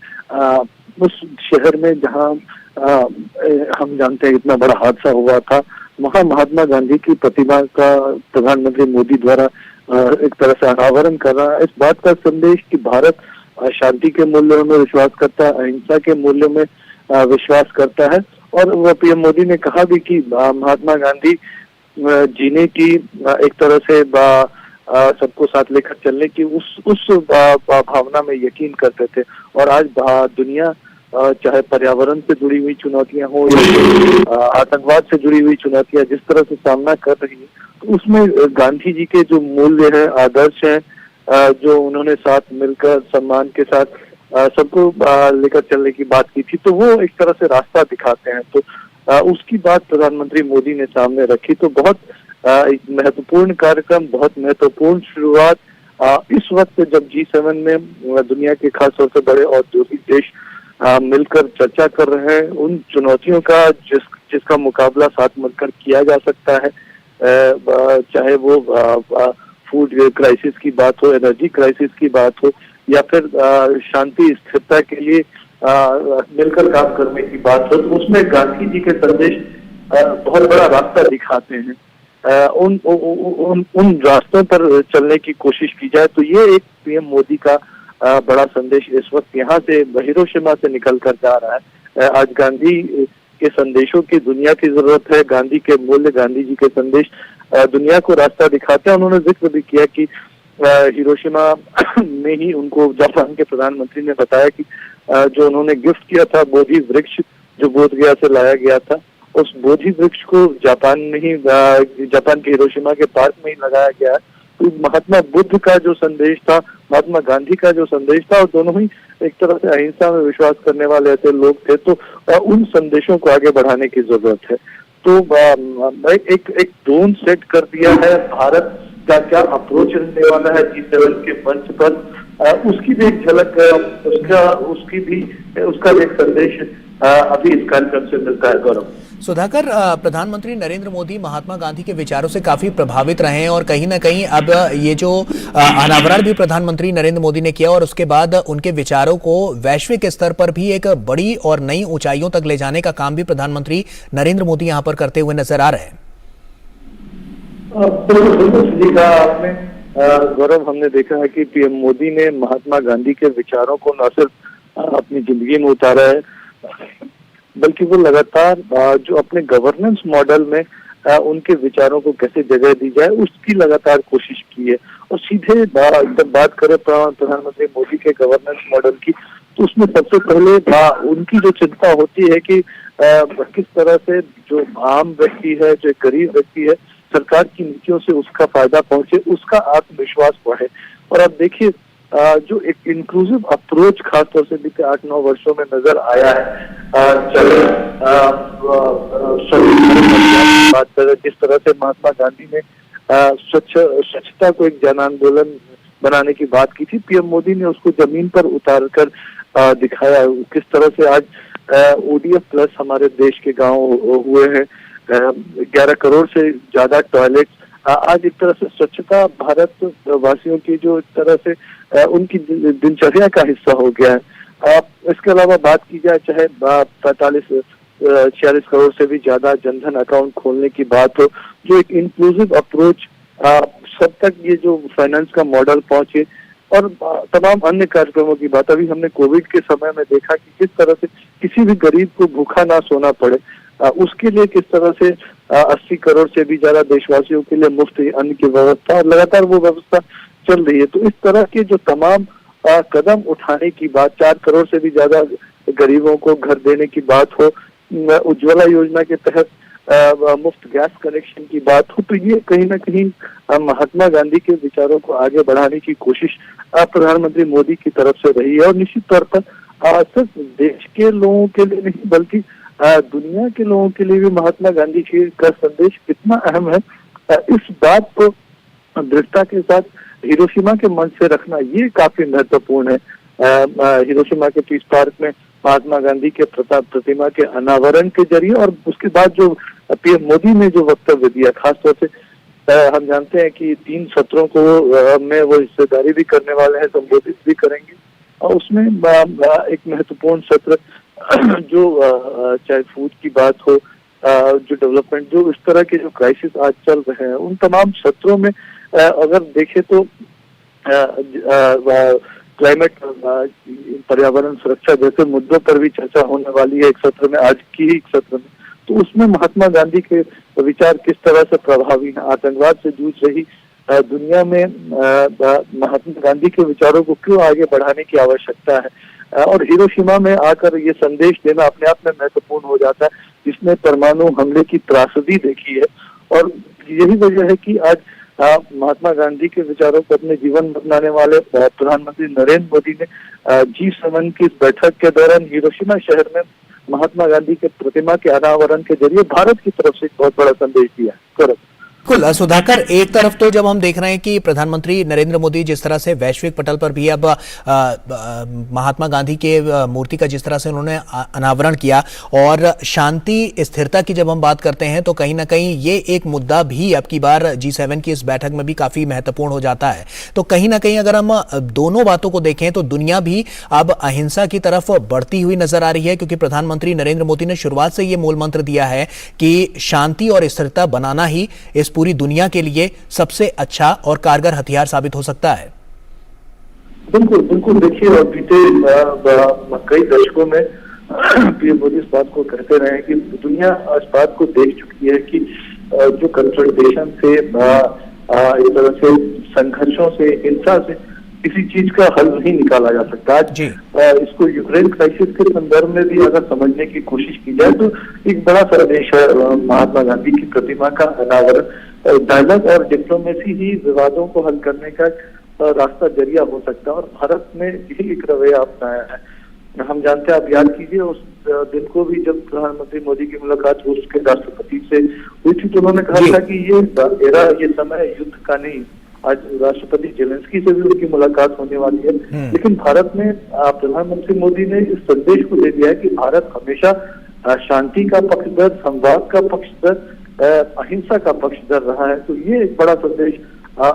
[SPEAKER 9] उस शहर में जहां हम जानते हैं इतना बड़ा हादसा हुआ था, वहां महात्मा गांधी की प्रतिमा का प्रधानमंत्री मोदी द्वारा एक तरह से अनावरण कर रहा है। इस बात का संदेश कि भारत शांति के मूल्यों में विश्वास करता है, अहिंसा के मूल्यों में विश्वास करता है। और वह पीएम मोदी ने कहा भी कि महात्मा गांधी जीने की एक तरह से सबको साथ लेकर चलने की उस भावना में यकीन करते थे। और आज दुनिया चाहे पर्यावरण से जुड़ी हुई चुनौतियां हो या आतंकवाद से जुड़ी हुई चुनौतियां जिस तरह से सामना कर रही है, तो उसमें गांधी जी के जो मूल्य है, आदर्श है, जो उन्होंने साथ मिलकर सम्मान के साथ सबको लेकर चलने की बात की थी, तो वो एक तरह से रास्ता दिखाते हैं। तो उसकी बात प्रधानमंत्री मोदी ने सामने रखी। तो बहुत एक महत्वपूर्ण कार्यक्रम, बहुत महत्वपूर्ण शुरुआत इस वक्त जब G7 में दुनिया के खास तौर से बड़े औद्योगिक देश मिलकर चर्चा कर रहे हैं उन चुनौतियों का जिसका मुकाबला साथ मिलकर किया जा सकता है, चाहे वो फूड क्राइसिस की बात हो, एनर्जी क्राइसिस की बात हो या फिर शांति स्थिरता के लिए मिलकर काम करने की बात हो, तो उसमें गांधी जी के संदेश बहुत बड़ा रास्ता दिखाते हैं। उन रास्तों पर चलने की कोशिश की जाए। तो ये एक पीएम मोदी का बड़ा संदेश इस वक्त यहाँ से हिरोशिमा से निकल कर जा रहा है। आज गांधी के संदेशों की दुनिया की जरूरत है। गांधी के मूल्य, गांधी जी के संदेश दुनिया को रास्ता दिखाते हैं। उन्होंने जिक्र भी किया कि हिरोशिमा में ही उनको जापान के प्रधानमंत्री ने बताया कि जो उन्होंने गिफ्ट किया था बोधि वृक्ष जो बोधगया से लाया गया था, उस बोधि वृक्ष को जापान के हिरोशिमा के पार्क में ही लगाया गया है। तो महात्मा बुद्ध का जो संदेश था, महात्मा गांधी का जो संदेश था, और दोनों ही एक तरह से अहिंसा में विश्वास करने वाले ऐसे लोग थे। तो उन संदेशों को आगे बढ़ाने की जरूरत है। तो एक टोन सेट कर दिया है भारत का क्या अप्रोच रहने वाला है G7 के मंच पर। उसकी भी एक झलक, उसका भी एक संदेश अभी इस कार्यक्रम से मिलता है। गौरव,
[SPEAKER 1] सुधाकर, प्रधानमंत्री नरेंद्र मोदी महात्मा गांधी के विचारों से काफी प्रभावित रहे हैं और कहीं ना कहीं अब ये जो अनावरण भी प्रधानमंत्री नरेंद्र मोदी ने किया और उसके बाद उनके विचारों को वैश्विक स्तर पर भी एक बड़ी और नई ऊंचाइयों तक ले जाने का काम भी प्रधानमंत्री नरेंद्र मोदी यहां पर करते हुए नजर आ रहे हैं।
[SPEAKER 9] बिल्कुल सही कहा आपने। गौरव, हमने देखा है कि पीएम मोदी ने महात्मा गांधी के विचारों को न सिर्फ अपनी जिंदगी में उतारा है, बल्कि वो लगातार जो अपने गवर्नेंस मॉडल में उनके विचारों को कैसे जगह दी जाए उसकी लगातार कोशिश की है। और सीधे जब बात करें प्रधानमंत्री मोदी के गवर्नेंस मॉडल की, तो उसमें सबसे पहले उनकी जो चिंता होती है कि किस तरह से जो आम व्यक्ति है, जो गरीब व्यक्ति है, सरकार की नीतियों से उसका फायदा पहुंचे, उसका आत्मविश्वास बढ़े। और अब देखिए, जो एक इंक्लूसिव अप्रोच खासतौर से बीते 8-9 वर्षों में नजर आया है, बात करें जिस तरह से महात्मा गांधी ने स्वच्छता को एक जन आंदोलन बनाने की बात की थी, पीएम मोदी ने उसको जमीन पर उतार कर दिखाया। किस तरह से आज ODF प्लस हमारे देश के गांव हुए हैं, 11 करोड़ से ज्यादा टॉयलेट, आज एक तरह से स्वच्छता भारत वासियों की जो एक तरह से उनकी दिनचर्या का हिस्सा हो गया है। इसके अलावा बात की जाए, चाहे 46 करोड़ से भी ज्यादा जनधन अकाउंट खोलने की बात हो, जो एक इंक्लूसिव अप्रोच सब तक ये जो फाइनेंस का मॉडल पहुंचे, और तमाम अन्य कार्यक्रमों की बात। अभी हमने कोविड के समय में देखा कि किस तरह से किसी भी गरीब को भूखा ना सोना पड़े, उसके लिए किस तरह से 80 करोड़ से भी ज्यादा देशवासियों के लिए मुफ्त अन्न की व्यवस्था, और लगातार वो व्यवस्था चल रही है। तो इस तरह के जो तमाम कदम उठाने की बात, 4 करोड़ से भी ज्यादा गरीबों को घर देने की बात हो, उज्ज्वला योजना के तहत मुफ्त गैस कनेक्शन की बात हो, तो ये कहीं ना कहीं महात्मा गांधी के विचारों को आगे बढ़ाने की कोशिश प्रधानमंत्री मोदी की तरफ से रही है। और निश्चित तौर पर सिर्फ देश के लोगों के लिए नहीं, बल्कि दुनिया के लोगों के लिए भी महात्मा गांधी जी का संदेश कितना अहम है, इस बात को दृढ़ता के साथ हिरोशिमा के मंच से रखना ये काफी महत्वपूर्ण है। हिरोशिमा के पीस पार्क में महात्मा गांधी के प्रतिमा के अनावरण के जरिए, और उसके बाद जो पीएम मोदी ने जो वक्तव्य दिया, खासतौर से हम जानते हैं कि 3 सत्रों को में वो हिस्सेदारी भी करने वाले हैं, संबोधित भी करेंगे। और उसमें एक महत्वपूर्ण सत्र जो चाहे फूड की बात हो, जो डेवलपमेंट, जो इस तरह के जो क्राइसिस आज चल रहे हैं, उन तमाम सत्रों में अगर देखें तो क्लाइमेट, पर्यावरण सुरक्षा जैसे मुद्दों पर भी चर्चा होने वाली है एक सत्र में, आज की ही एक सत्र में। तो उसमें महात्मा गांधी के विचार किस तरह से प्रभावी हैं, आतंकवाद से जूझ रही दुनिया में महात्मा गांधी के विचारों को क्यों आगे बढ़ाने की आवश्यकता है, और हिरोशिमा में आकर ये संदेश देना अपने आप में महत्वपूर्ण हो जाता है, जिसने परमाणु हमले की त्रासदी देखी है। और यही वजह है कि आज महात्मा गांधी के विचारों को अपने जीवन में अपनाने वाले प्रधानमंत्री नरेंद्र मोदी ने G7 की इस बैठक के दौरान हिरोशिमा शहर में महात्मा गांधी के प्रतिमा के अनावरण के जरिए भारत की तरफ से एक बहुत बड़ा संदेश दिया। करो
[SPEAKER 1] बिल्कुल सुधाकर, एक तरफ तो जब हम देख रहे हैं कि प्रधानमंत्री नरेंद्र मोदी जिस तरह से वैश्विक पटल पर भी अब महात्मा गांधी के मूर्ति का जिस तरह से उन्होंने अनावरण किया, और शांति स्थिरता की जब हम बात करते हैं तो कहीं ना कहीं ये एक मुद्दा भी अब की बार G7 की इस बैठक में भी काफी महत्वपूर्ण हो जाता है। तो कहीं ना कहीं अगर हम दोनों बातों को देखें तो दुनिया भी अब अहिंसा की तरफ बढ़ती हुई नजर आ रही है, क्योंकि प्रधानमंत्री नरेंद्र मोदी ने शुरुआत से ये मूल मंत्र दिया है कि शांति और स्थिरता बनाना ही इस पूरी दुनिया के लिए सबसे अच्छा और कारगर हथियार साबित हो सकता है।
[SPEAKER 9] बिल्कुल बिल्कुल, देखिए बीते कई दशकों में पीएम मोदी इस बात को कहते रहे कि दुनिया इस बात को देख चुकी है कि जो कंसोलिडेशन से, इस तरह से संघर्षों से, हिंसा से किसी चीज का हल नहीं निकाला जा सकता। आज इसको यूक्रेन क्राइसिस के संदर्भ में भी अगर समझने की कोशिश की जाए तो एक बड़ा संदेश है महात्मा गांधी की प्रतिमा का अनावरण। डायलॉग और डिप्लोमेसी ही विवादों को हल करने का रास्ता जरिया हो सकता है, और भारत ने यही एक रवैया अपनाया है। हम जानते हैं, आप याद कीजिए उस दिन को भी जब प्रधानमंत्री मोदी की मुलाकात रूस के राष्ट्रपति से हुई थी, तो उन्होंने कहा था कि ये समय युद्ध का नहीं, आज राष्ट्रपति जेलेंस्की से भी उनकी मुलाकात होने वाली है। लेकिन भारत में प्रधानमंत्री मोदी ने इस संदेश को दे दिया है कि भारत हमेशा शांति का पक्षधर, संवाद का पक्षधर, अहिंसा का पक्षधर रहा है। तो ये एक बड़ा संदेश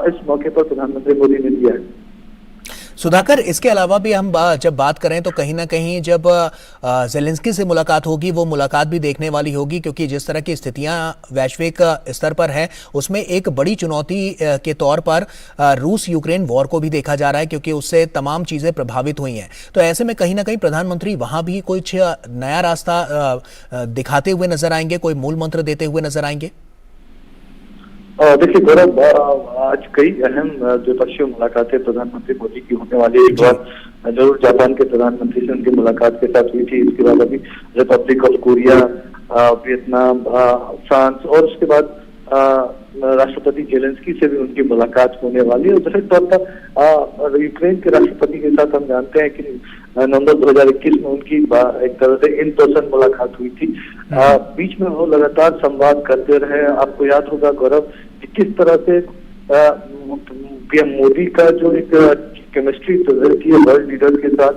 [SPEAKER 9] इस मौके पर प्रधानमंत्री मोदी ने दिया है।
[SPEAKER 1] सुधाकर, इसके अलावा भी हम जब बात करें तो कहीं ना कहीं जब ज़ेलेंस्की से मुलाकात होगी वो मुलाकात भी देखने वाली होगी, क्योंकि जिस तरह की स्थितियां वैश्विक स्तर पर है उसमें एक बड़ी चुनौती के तौर पर रूस यूक्रेन वॉर को भी देखा जा रहा है, क्योंकि उससे तमाम चीज़ें प्रभावित हुई हैं। तो ऐसे में कहीं ना कहीं प्रधानमंत्री वहाँ भी कुछ नया रास्ता दिखाते हुए नजर आएंगे, कोई मूल मंत्र देते हुए नजर आएंगे?
[SPEAKER 9] देखिए गौरव, आज कई अहम द्विपक्षीय मुलाकातें प्रधानमंत्री मोदी की होने वाली है। एक बार जरूर जापान के प्रधानमंत्री से उनकी मुलाकात के साथ हुई थी, इसके बाद अभी Republic of Korea, Vietnam, France और उसके बाद राष्ट्रपति जेलेंस्की से भी उनकी मुलाकात होने वाली है। और जाहिर तौर पर यूक्रेन के राष्ट्रपति के साथ हम जानते हैं कि नवंबर 2021 में उनकी एक तरह से इन पर्सन मुलाकात हुई थी। बीच में वो लगातार संवाद करते रहे। आपको याद होगा गौरव कि किस तरह से पीएम मोदी का जो एक केमिस्ट्री थी वर्ल्ड लीडर के साथ,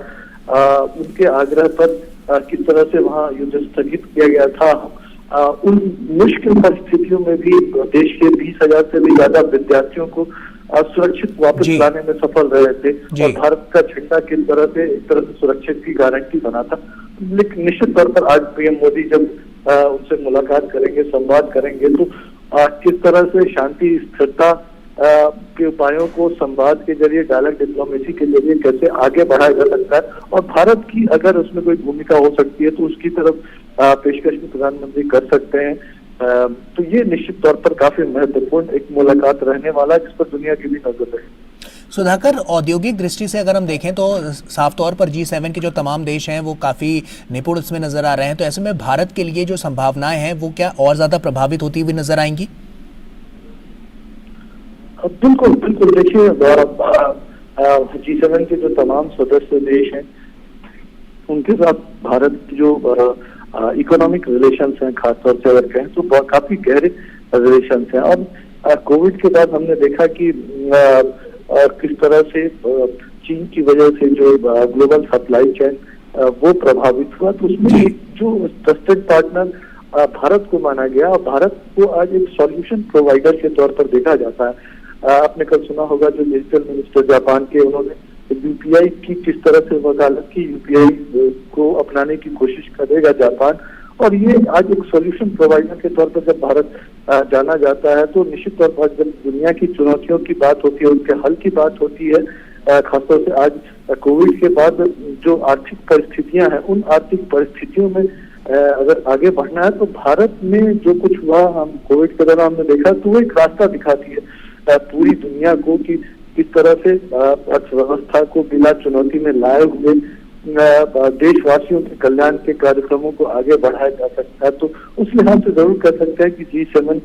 [SPEAKER 9] उनके आग्रह पर किस तरह से वहाँ युद्ध स्थगित किया गया था। उन मुश्किल परिस्थितियों में भी देश के 20,000 से भी ज्यादा विद्यार्थियों को सुरक्षित वापस लाने में सफल रहे थे और भारत का झंडा किस तरह से एक तरह से सुरक्षित की गारंटी बना था। लेकिन निश्चित तौर पर आज पीएम मोदी जब उनसे मुलाकात करेंगे, संवाद करेंगे, तो किस तरह से शांति स्थिरता के उपायों को संवाद के जरिए, डायलॉग डिप्लोमेसी के जरिए कैसे आगे बढ़ाया जा सकता है और भारत की अगर उसमें कोई भूमिका हो सकती है तो उसकी तरफ पेशकश भी प्रधानमंत्री कर सकते हैं। तो ये निश्चित तौर पर काफी महत्वपूर्ण एक मुलाकात रहने वाला है जिस पर दुनिया की भी नजर है।
[SPEAKER 1] सुधाकर, औद्योगिक दृष्टि से अगर हम देखें तो साफ तौर पर G7 के जो तमाम देश हैं वो काफी निपुण इसमें नजर आ रहे हैं। तो ऐसे में भारत के लिए जो संभावनाएं हैं वो क्या और ज्यादा प्रभावित होती हुई नजर आएंगी?
[SPEAKER 9] बिल्कुल बिल्कुल। देखिए G7 के जो तमाम सदस्य देश हैं उनके साथ भारत की जो इकोनॉमिक रिलेशंस हैं, खासतौर से अगर कहें तो काफी गहरे रिलेशंस हैं। और कोविड के बाद हमने देखा कि किस तरह से चीन की वजह से जो ग्लोबल सप्लाई चेन वो प्रभावित हुआ, तो उसमें एक जो ट्रस्टेड पार्टनर भारत को माना गया और भारत को आज एक सॉल्यूशन प्रोवाइडर के तौर पर देखा जाता है। आपने कल सुना होगा जो डिजिटल मिनिस्टर जापान के, उन्होंने यूपीआई की किस तरह से वकालत की, यूपीआई को अपनाने की कोशिश करेगा जापान। और ये आज एक सॉल्यूशन प्रोवाइडर के तौर पर जब भारत जाना जाता है तो निश्चित तौर पर जब दुनिया की चुनौतियों की बात होती है, उनके हल की बात होती है, खासतौर से आज कोविड के बाद जो आर्थिक परिस्थितियां हैं उन आर्थिक परिस्थितियों में अगर आगे बढ़ना है तो भारत में जो कुछ हुआ हम कोविड के दौरान हमने देखा तो वो एक रास्ता दिखाती है पूरी दुनिया को कि किस तरह से अर्थव्यवस्था को बिना चुनौती में लाए हुए देशवासियों के कल्याण के कार्यक्रमों को आगे बढ़ाया जा सकता है। तो उस लिहाज से जरूर कह सकते हैं कि G7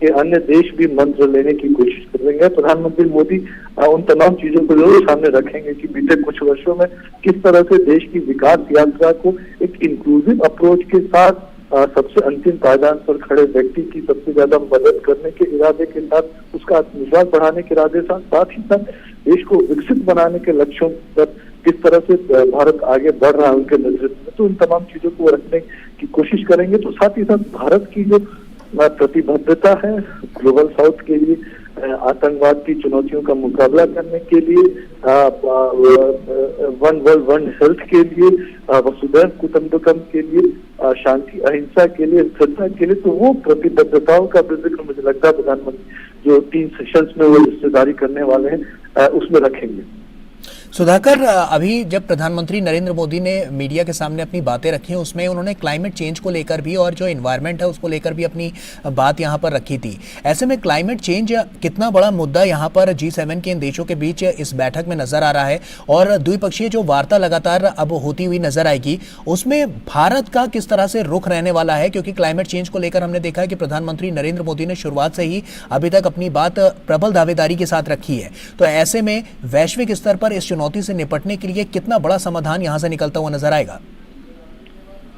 [SPEAKER 9] के अन्य देश भी मंत्र लेने की कोशिश करेंगे। प्रधानमंत्री मोदी उन तमाम चीजों को जरूर सामने रखेंगे कि बीते कुछ वर्षों में किस तरह से देश की विकास यात्रा को एक इंक्लूसिव अप्रोच के साथ सबसे अंतिम पायदान पर खड़े व्यक्ति की सबसे ज्यादा मदद करने के इरादे के साथ, उसका आत्मविश्वास बढ़ाने के इरादे के साथ ही साथ देश को विकसित बनाने के लक्ष्यों पर किस तरह से भारत आगे बढ़ रहा है उनके नेतृत्व में, तो उन तमाम चीजों को रखने की कोशिश करेंगे। तो साथ ही साथ भारत की जो प्रतिबद्धता है ग्लोबल साउथ के लिए, आतंकवाद की चुनौतियों का मुकाबला करने के लिए, वन वर्ल्ड वन हेल्थ के लिए, वसुधैव कुटुंबकम के लिए, शांति अहिंसा के लिए, स्थिरता के लिए, तो वो प्रतिबद्धताओं का जिक्र मुझे लगता है प्रधानमंत्री जो 3 सेशंस में वो हिस्सेदारी करने वाले हैं उसमें रखेंगे।
[SPEAKER 1] सुधाकर, अभी जब प्रधानमंत्री नरेंद्र मोदी ने मीडिया के सामने अपनी बातें रखी, उसमें उन्होंने क्लाइमेट चेंज को लेकर भी और जो एनवायरनमेंट है उसको लेकर भी अपनी बात यहाँ पर रखी थी। ऐसे में क्लाइमेट चेंज कितना बड़ा मुद्दा यहाँ पर G7 के इन देशों के बीच इस बैठक में नजर आ रहा है और द्विपक्षीय जो वार्ता लगातार अब होती हुई नजर आएगी उसमें भारत का किस तरह से रुख रहने वाला है, क्योंकि क्लाइमेट चेंज को लेकर हमने देखा है कि प्रधानमंत्री नरेंद्र मोदी ने शुरुआत से ही अभी तक अपनी बात प्रबल दावेदारी के साथ रखी है। तो ऐसे में वैश्विक स्तर पर इस चुनौती से निपटने के लिए कितना बड़ा समाधान यहां से निकलता हुआ नजर आएगा?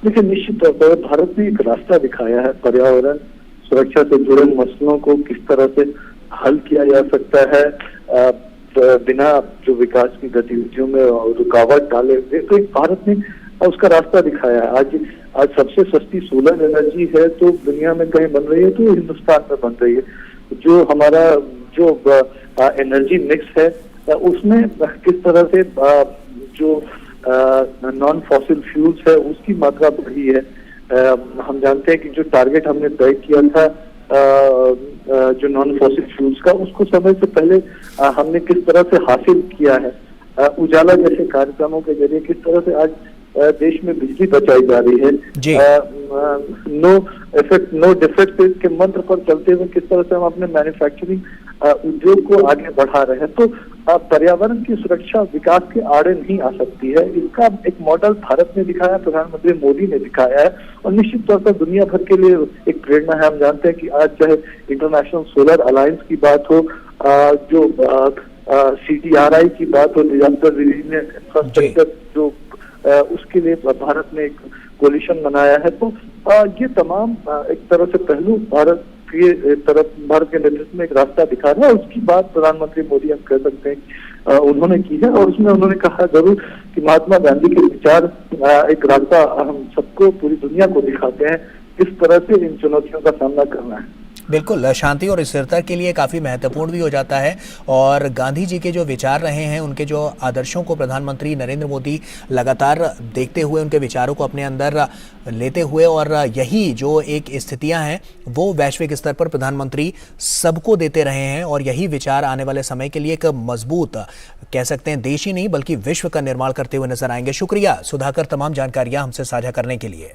[SPEAKER 9] देखिए निश्चित तौर पर भारत ने एक रास्ता दिखाया है पर्यावरण सुरक्षा से जुड़े मसलों को किस तरह से हल किया जा सकता है बिना जो विकास की गतिविधियों में रुकावट डाले हुए। तो एक भारत ने उसका रास्ता दिखाया है। आज सबसे सस्ती सोलर एनर्जी है तो दुनिया में कहीं बन रही है तो हिंदुस्तान में बन रही है। जो हमारा जो एनर्जी मिक्स है उसमें किस तरह से जो नॉन फॉसिल फ्यूल्स है उसकी मात्रा बढ़ी है। हम जानते हैं कि जो टारगेट हमने तय किया था जो नॉन फॉसिल फ्यूल्स का, उसको समय से पहले हमने किस तरह से हासिल किया है। उजाला जैसे कार्यक्रमों के जरिए किस तरह से आज देश में बिजली बचाई जा रही है। नो इफेक्ट नो डिफेक्ट के मंत्र पर चलते हुए किस तरह से हम अपने मैन्युफैक्चरिंग उद्योग को आगे बढ़ा रहे हैं। तो पर्यावरण की सुरक्षा विकास के आड़े नहीं आ सकती है। इसका एक मॉडल भारत ने दिखाया, प्रधानमंत्री मोदी ने दिखाया है और निश्चित तौर पर दुनिया भर के लिए एक प्रेरणा है। हम जानते हैं कि आज चाहे इंटरनेशनल सोलर अलायंस की बात हो, जो CTRI की बात हो, डिजास्टर रिलीजियस इंफ्रास्ट्रक्चर, जो उसके लिए भारत ने एक कोलिशन बनाया है। तो ये तमाम एक तरह से पहलू भारत के नेतृत्व में एक रास्ता दिखा रहा है। उसकी बात प्रधानमंत्री मोदी हम कह सकते हैं उन्होंने की है और उसमें उन्होंने कहा जरूर कि महात्मा गांधी के विचार एक रास्ता हम सबको, पूरी दुनिया को दिखाते हैं किस तरह से इन चुनौतियों का सामना करना है।
[SPEAKER 1] बिल्कुल, शांति और स्थिरता के लिए काफ़ी महत्वपूर्ण भी हो जाता है और गांधी जी के जो विचार रहे हैं, उनके जो आदर्शों को प्रधानमंत्री नरेंद्र मोदी लगातार देखते हुए उनके विचारों को अपने अंदर लेते हुए, और यही जो एक स्थितियां हैं वो वैश्विक स्तर पर प्रधानमंत्री सबको देते रहे हैं और यही विचार आने वाले समय के लिए एक मजबूत, कह सकते हैं देश ही नहीं बल्कि विश्व का निर्माण करते हुए नजर आएंगे। शुक्रिया सुधाकर तमाम जानकारियां हमसे साझा करने के लिए।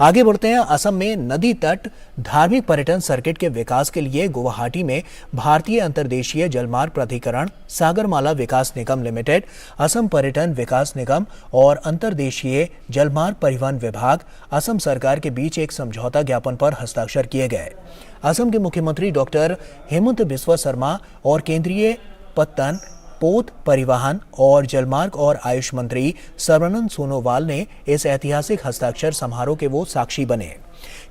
[SPEAKER 1] आगे बढ़ते हैं। असम में नदी तट धार्मिक पर्यटन सर्किट के विकास के लिए गुवाहाटी में भारतीय अंतर्देशीय जलमार्ग प्राधिकरण, सागरमाला विकास निगम लिमिटेड, असम पर्यटन विकास निगम और अंतर्देशीय जलमार्ग परिवहन विभाग, असम सरकार के बीच एक समझौता ज्ञापन पर हस्ताक्षर किए गए। असम के मुख्यमंत्री डॉक्टर हेमंत बिस्वा शर्मा और केंद्रीय पत्तन, पोत, परिवहन और जलमार्ग और आयुष मंत्री सर्बानंद सोनोवाल ने इस ऐतिहासिक हस्ताक्षर समारोह के वो साक्षी बने।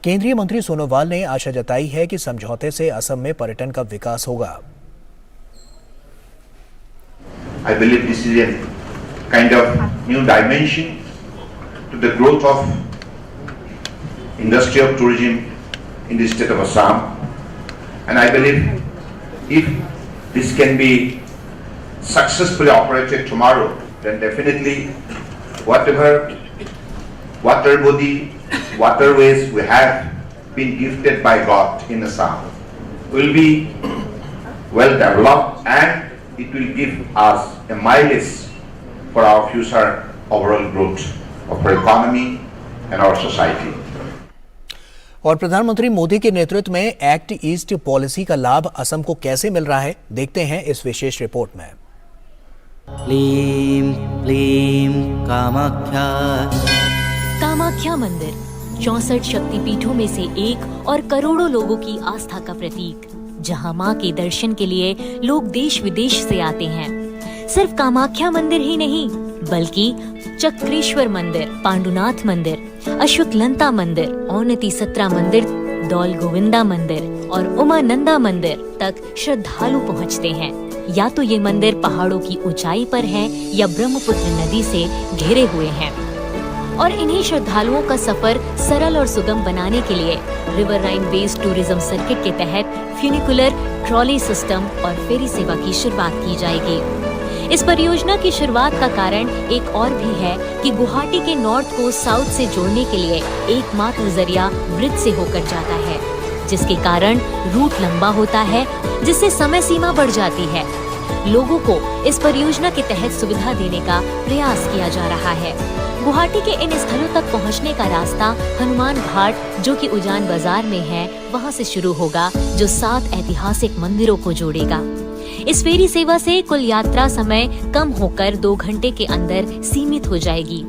[SPEAKER 1] केंद्रीय मंत्री सोनोवाल ने आशा जताई है कि समझौते से असम में पर्यटन का विकास होगा।
[SPEAKER 10] I believe this is a kind of new dimension to the growth of industry of tourism in the state of Assam, and I believe if this can be successfully operated tomorrow, then definitely whatever water body, waterways we have been gifted by God in Assam will be well developed, and it will give us a mileage for our future overall growth of our economy and our society.
[SPEAKER 1] और प्रधानमंत्री मोदी के नेतृत्व में act east policy का लाभ असम को कैसे मिल रहा है, देखते हैं इस विशेष रिपोर्ट में।
[SPEAKER 11] क्लीं क्लीं कामाख्या।
[SPEAKER 12] कामाख्या मंदिर 64 शक्तिपीठों में से एक और करोड़ों लोगों की आस्था का प्रतीक, जहां मां के दर्शन के लिए लोग देश विदेश से आते हैं। सिर्फ कामाख्या मंदिर ही नहीं बल्कि चक्रेश्वर मंदिर, पांडुनाथ मंदिर, अश्वक्लंता मंदिर, औनती सत्रा मंदिर, दौल गोविंदा मंदिर और उमानंदा मंदिर तक श्रद्धालु पहुंचते हैं। या तो ये मंदिर पहाड़ों की ऊंचाई पर हैं या ब्रह्मपुत्र नदी से घिरे हुए हैं। और इन्हीं श्रद्धालुओं का सफर सरल और सुगम बनाने के लिए रिवर राइन बेस्ड टूरिज्म सर्किट के तहत फ्यूनिकुलर ट्रॉली सिस्टम और फेरी सेवा की शुरुआत की जाएगी। इस परियोजना की शुरुआत का कारण एक और भी है कि गुवाहाटी के नॉर्थ को साउथ से जोड़ने के लिए एकमात्र जरिया ब्रिज से होकर जाता है, जिसके कारण रूट लंबा होता है, जिससे समय सीमा बढ़ जाती है। लोगों को इस परियोजना के तहत सुविधा देने का प्रयास किया जा रहा है। गुवाहाटी के इन स्थलों तक पहुंचने का रास्ता हनुमान घाट, जो कि उजान बाजार में है, वहां से शुरू होगा, जो 7 ऐतिहासिक मंदिरों को जोड़ेगा। इस फेरी सेवा से कुल यात्रा समय कम होकर 2 घंटे के अंदर सीमित हो जाएगी।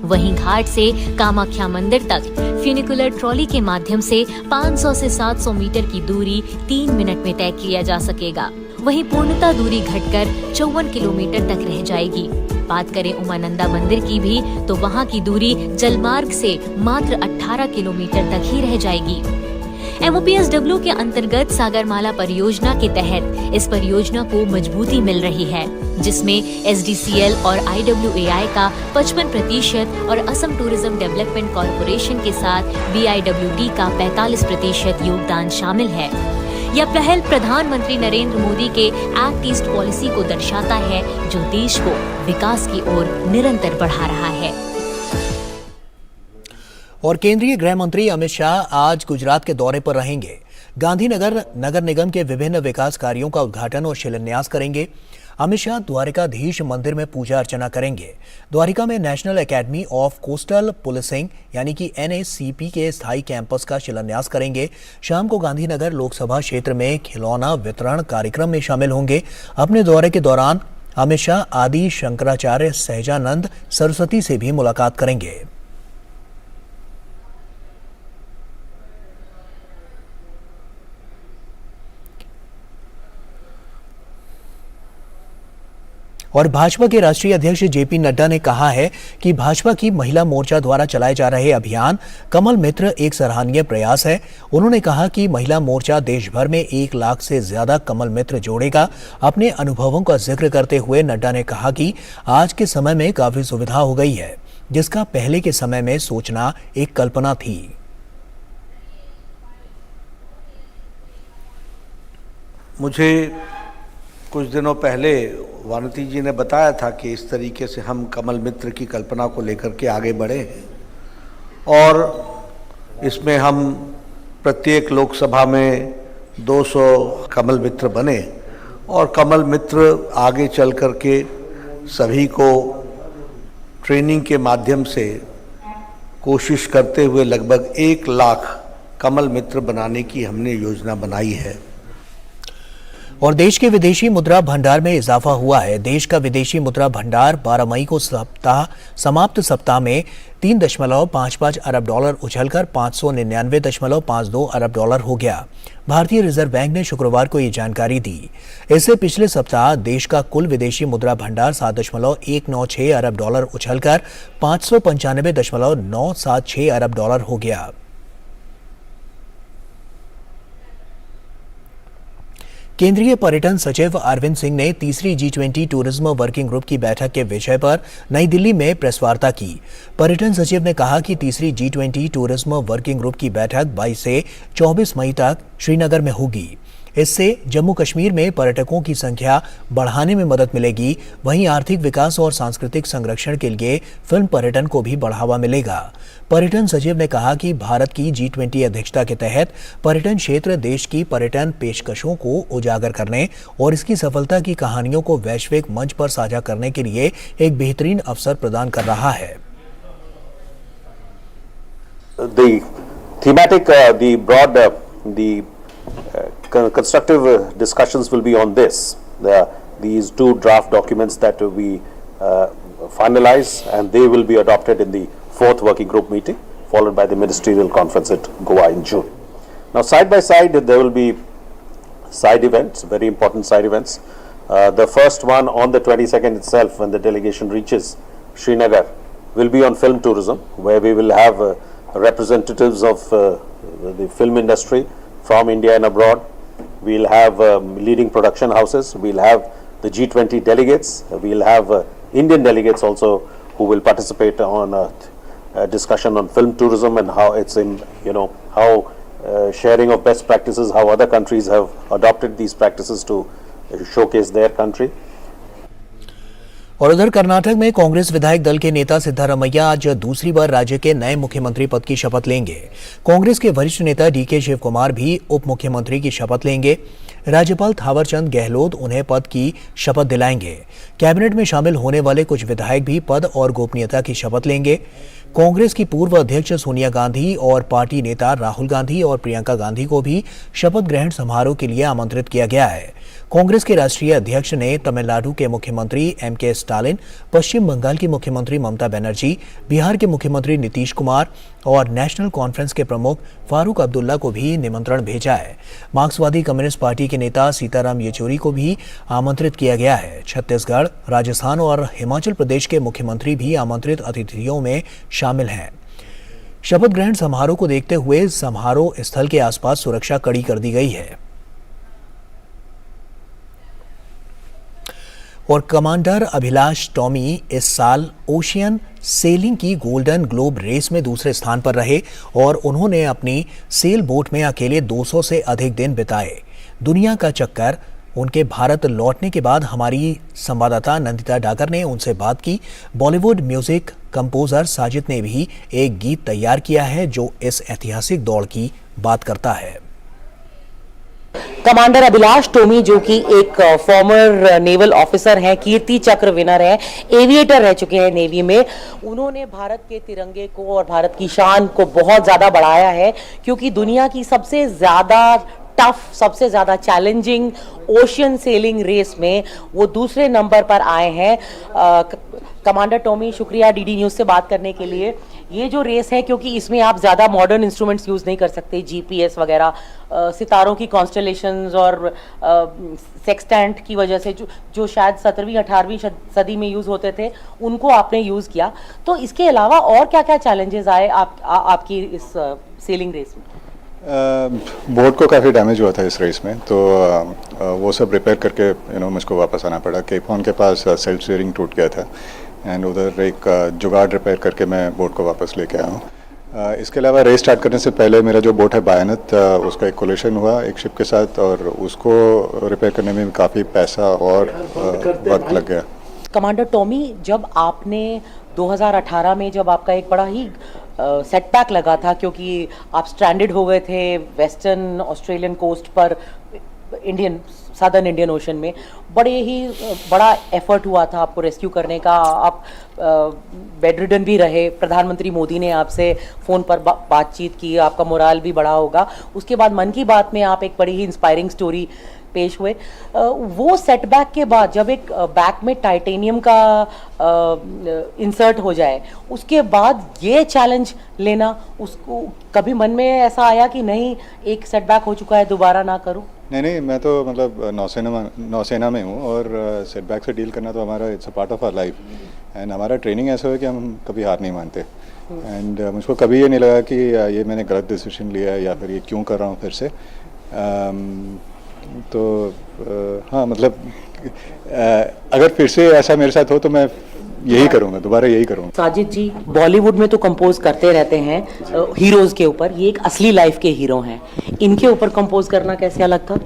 [SPEAKER 12] वहीं घाट से कामाख्या मंदिर तक फ्यूनिकुलर ट्रॉली के माध्यम से 500 से 700 मीटर की दूरी 3 मिनट में तय किया जा सकेगा। वहीं पूर्णतः दूरी घटकर 54 किलोमीटर तक रह जाएगी। बात करें उमानंदा मंदिर की भी, तो वहां की दूरी जलमार्ग से मात्र 18 किलोमीटर तक ही रह जाएगी। MOPSW के अंतर्गत सागरमाला परियोजना के तहत इस परियोजना को मजबूती मिल रही है, जिसमें SDCL और IWAI का 55% और असम टूरिज्म डेवलपमेंट कॉरपोरेशन के साथ BIWD का 45% योगदान शामिल है। यह पहल प्रधानमंत्री नरेंद्र मोदी के एक्ट ईस्ट पॉलिसी को दर्शाता है, जो देश को विकास की ओर निरंतर बढ़ा रहा है।
[SPEAKER 1] और केंद्रीय गृह मंत्री अमित शाह आज गुजरात के दौरे पर रहेंगे। गांधीनगर नगर निगम के विभिन्न विकास कार्यों का उद्घाटन और शिलान्यास करेंगे। अमित शाह द्वारिकाधीश मंदिर में पूजा अर्चना करेंगे। द्वारिका में national academy of coastal policing यानी कि NACP के स्थायी कैंपस का शिलान्यास करेंगे। शाम को गांधीनगर लोकसभा क्षेत्र में खिलौना वितरण कार्यक्रम में शामिल होंगे। अपने दौरे के दौरान अमित शाह आदि शंकराचार्य सहजानंद सरस्वती से भी मुलाकात करेंगे। और भाजपा के राष्ट्रीय अध्यक्ष JP नड्डा ने कहा है कि भाजपा की महिला मोर्चा द्वारा चलाए जा रहे अभियान कमल मित्र एक सराहनीय प्रयास है। उन्होंने कहा कि महिला मोर्चा देश भर में 1 लाख से ज्यादा कमल मित्र जोड़ेगा। अपने अनुभवों का जिक्र करते हुए नड्डा ने कहा कि आज के समय में काफी सुविधा हो गई है, जिसका पहले के समय में सोचना एक कल्पना थी।
[SPEAKER 13] मुझे कुछ दिनों पहले वानती जी ने बताया था कि इस तरीके से हम कमल मित्र की कल्पना को लेकर के आगे बढ़े हैं और इसमें हम प्रत्येक लोकसभा में 200 कमल मित्र बने और कमल मित्र आगे चल कर के सभी को ट्रेनिंग के माध्यम से कोशिश करते हुए लगभग 1 लाख कमल मित्र बनाने की हमने योजना बनाई है।
[SPEAKER 1] और देश के विदेशी मुद्रा भंडार में इजाफा हुआ है। देश का विदेशी मुद्रा भंडार 12 मई को समाप्त सप्ताह में 3.55 अरब डॉलर उछलकर 599.52 अरब डॉलर हो गया। भारतीय रिजर्व बैंक ने शुक्रवार को ये जानकारी दी। इससे पिछले सप्ताह देश का कुल विदेशी मुद्रा भंडार 7.196 अरब डॉलर उछलकर 595.976 अरब डॉलर हो गया। केंद्रीय पर्यटन सचिव अरविंद सिंह ने तीसरी G20 टूरिज्म वर्किंग ग्रुप की बैठक के विषय पर नई दिल्ली में प्रेस वार्ता की। पर्यटन सचिव ने कहा कि तीसरी G20 टूरिज्म वर्किंग ग्रुप की बैठक 22 से 24 मई तक श्रीनगर में होगी। इससे जम्मू कश्मीर में पर्यटकों की संख्या बढ़ाने में मदद मिलेगी। वहीं आर्थिक विकास और सांस्कृतिक संरक्षण के लिए फिल्म पर्यटन को भी बढ़ावा मिलेगा। पर्यटन सचिव ने कहा कि भारत की G20 अध्यक्षता के तहत पर्यटन क्षेत्र देश की पर्यटन पेशकशों को उजागर करने और इसकी सफलता की कहानियों को वैश्विक मंच पर साझा करने के लिए एक बेहतरीन अवसर प्रदान कर रहा है।
[SPEAKER 14] Constructive discussions will be on this. These 2 draft documents that we finalize, and they will be adopted in the 4th working group meeting, followed by the ministerial conference at Goa in June. Now, side by side, there will be side events, very important side events. The first one on the 22nd itself, when the delegation reaches Srinagar, will be on film tourism, where we will have representatives of the film industry from India and abroad. We'll have leading production houses. We'll have the G20 delegates. We'll have Indian delegates also who will participate on a discussion on film tourism and how it's in, how sharing of best practices, how other countries have adopted these practices to showcase their country.
[SPEAKER 1] और उधर कर्नाटक में कांग्रेस विधायक दल के नेता सिद्धारमैया आज दूसरी बार राज्य के नए मुख्यमंत्री पद की शपथ लेंगे। कांग्रेस के वरिष्ठ नेता DK शिवकुमार भी उप मुख्यमंत्री की शपथ लेंगे। राज्यपाल थावरचंद गहलोत उन्हें पद की शपथ दिलाएंगे। कैबिनेट में शामिल होने वाले कुछ विधायक भी पद और गोपनीयता की शपथ लेंगे। कांग्रेस की पूर्व अध्यक्ष सोनिया गांधी और पार्टी नेता राहुल गांधी और प्रियंका गांधी को भी शपथ ग्रहण समारोह के लिए आमंत्रित किया गया है। कांग्रेस के राष्ट्रीय अध्यक्ष ने तमिलनाडु के मुख्यमंत्री MK स्टालिन, पश्चिम बंगाल की मुख्यमंत्री ममता बनर्जी, बिहार के मुख्यमंत्री नीतीश कुमार और नेशनल कॉन्फ्रेंस के प्रमुख फारूक अब्दुल्ला को भी निमंत्रण भेजा है। मार्क्सवादी कम्युनिस्ट पार्टी के नेता सीताराम येचुरी को भी आमंत्रित किया गया है। छत्तीसगढ़, राजस्थान और हिमाचल प्रदेश के मुख्यमंत्री भी आमंत्रित अतिथियों में शामिल हैं। शपथ ग्रहण समारोह को देखते हुए समारोह स्थल के आसपास सुरक्षा कड़ी कर दी गई है और कमांडर अभिलाष टॉमी इस साल ओशियन सेलिंग की गोल्डन ग्लोब रेस में दूसरे स्थान पर रहे और उन्होंने अपनी सेल बोट में अकेले 200 से अधिक दिन बिताए। दुनिया का चक्कर उनके भारत लौटने के बाद हमारी संवाददाता नंदिता डागर ने उनसे बात की। बॉलीवुड म्यूजिक कंपोजर साजिद ने भी एक गीत तैयार किया है जो इस ऐतिहासिक दौड़ की बात करता है।
[SPEAKER 15] कमांडर अभिलाष टोमी जो कि एक फॉर्मर नेवल ऑफिसर हैं, कीर्ति चक्र विनर हैं, एविएटर रह चुके हैं नेवी में, उन्होंने भारत के तिरंगे को और भारत की शान को बहुत ज़्यादा बढ़ाया है क्योंकि दुनिया की सबसे ज़्यादा टफ, सबसे ज़्यादा चैलेंजिंग ओशियन सेलिंग रेस में वो दूसरे नंबर पर आए हैं। कमांडर टॉमी, शुक्रिया डीडी न्यूज़ से बात करने के लिए। ये जो रेस है, क्योंकि इसमें आप ज़्यादा मॉडर्न इंस्ट्रूमेंट्स यूज़ नहीं कर सकते, जीपीएस वगैरह, सितारों की कॉन्स्टलेशंस और सेक्सटेंट की वजह से जो शायद 17वीं 18वीं सदी में यूज़ होते थे, उनको आपने यूज़ किया। तो इसके अलावा और क्या क्या चैलेंजेस आए आपकी इस सेलिंग रेस में?
[SPEAKER 16] बोट को काफ़ी डैमेज हुआ था इस रेस में, तो वो सब रिपेयर करके मुझको वापस आना पड़ा। केप हॉर्न के पास सेल्फ स्टीयरिंग टूट गया था एंड उधर एक जुगाड़ रिपेयर करके मैं बोट को वापस लेके आया हूँ। इसके अलावा रेस स्टार्ट करने से पहले मेरा जो बोट है बायनत, उसका एक कोलिशन हुआ एक शिप के साथ और उसको रिपेयर करने में काफ़ी पैसा और वक्त लग गया।
[SPEAKER 15] कमांडर टॉमी, जब आपने 2018 में जब आपका एक बड़ा ही सेटबैक लगा था क्योंकि आप स्ट्रैंडेड हो गए थे वेस्टर्न ऑस्ट्रेलियन कोस्ट पर, सदर्न इंडियन ओशन में, बड़ा एफर्ट हुआ था आपको रेस्क्यू करने का, आप बेड रिडन भी रहे, प्रधानमंत्री मोदी ने आपसे फ़ोन पर बातचीत की, आपका मोराल भी बढ़ा होगा। उसके बाद मन की बात में आप एक बड़ी ही इंस्पायरिंग स्टोरी पेश हुए। वो सेटबैक के बाद जब एक बैक में टाइटेनियम का इंसर्ट हो जाए, उसके बाद ये चैलेंज लेना, उसको कभी मन में ऐसा आया कि नहीं, एक सेटबैक हो चुका है, दोबारा ना करूं?
[SPEAKER 16] नहीं, मैं तो मतलब नौसेना में हूँ और सेटबैक से डील करना तो हमारा it's a part of our life and हमारा ट्रेनिंग ऐसा है कि हम कभी हार नहीं मानते एंड मुझको कभी ये नहीं लगा कि ये मैंने गलत डिसीजन लिया है या फिर ये क्यों कर रहा हूँ फिर से। तो हाँ, मतलब अगर फिर से ऐसा मेरे साथ हो तो मैं यही करूँगा, दोबारा यही करूँगा।
[SPEAKER 15] साजिद जी, बॉलीवुड में तो कंपोज करते रहते हैं हीरोज़ के ऊपर, ये एक असली लाइफ के हीरो हैं, इनके ऊपर कंपोज करना कैसे अलग था?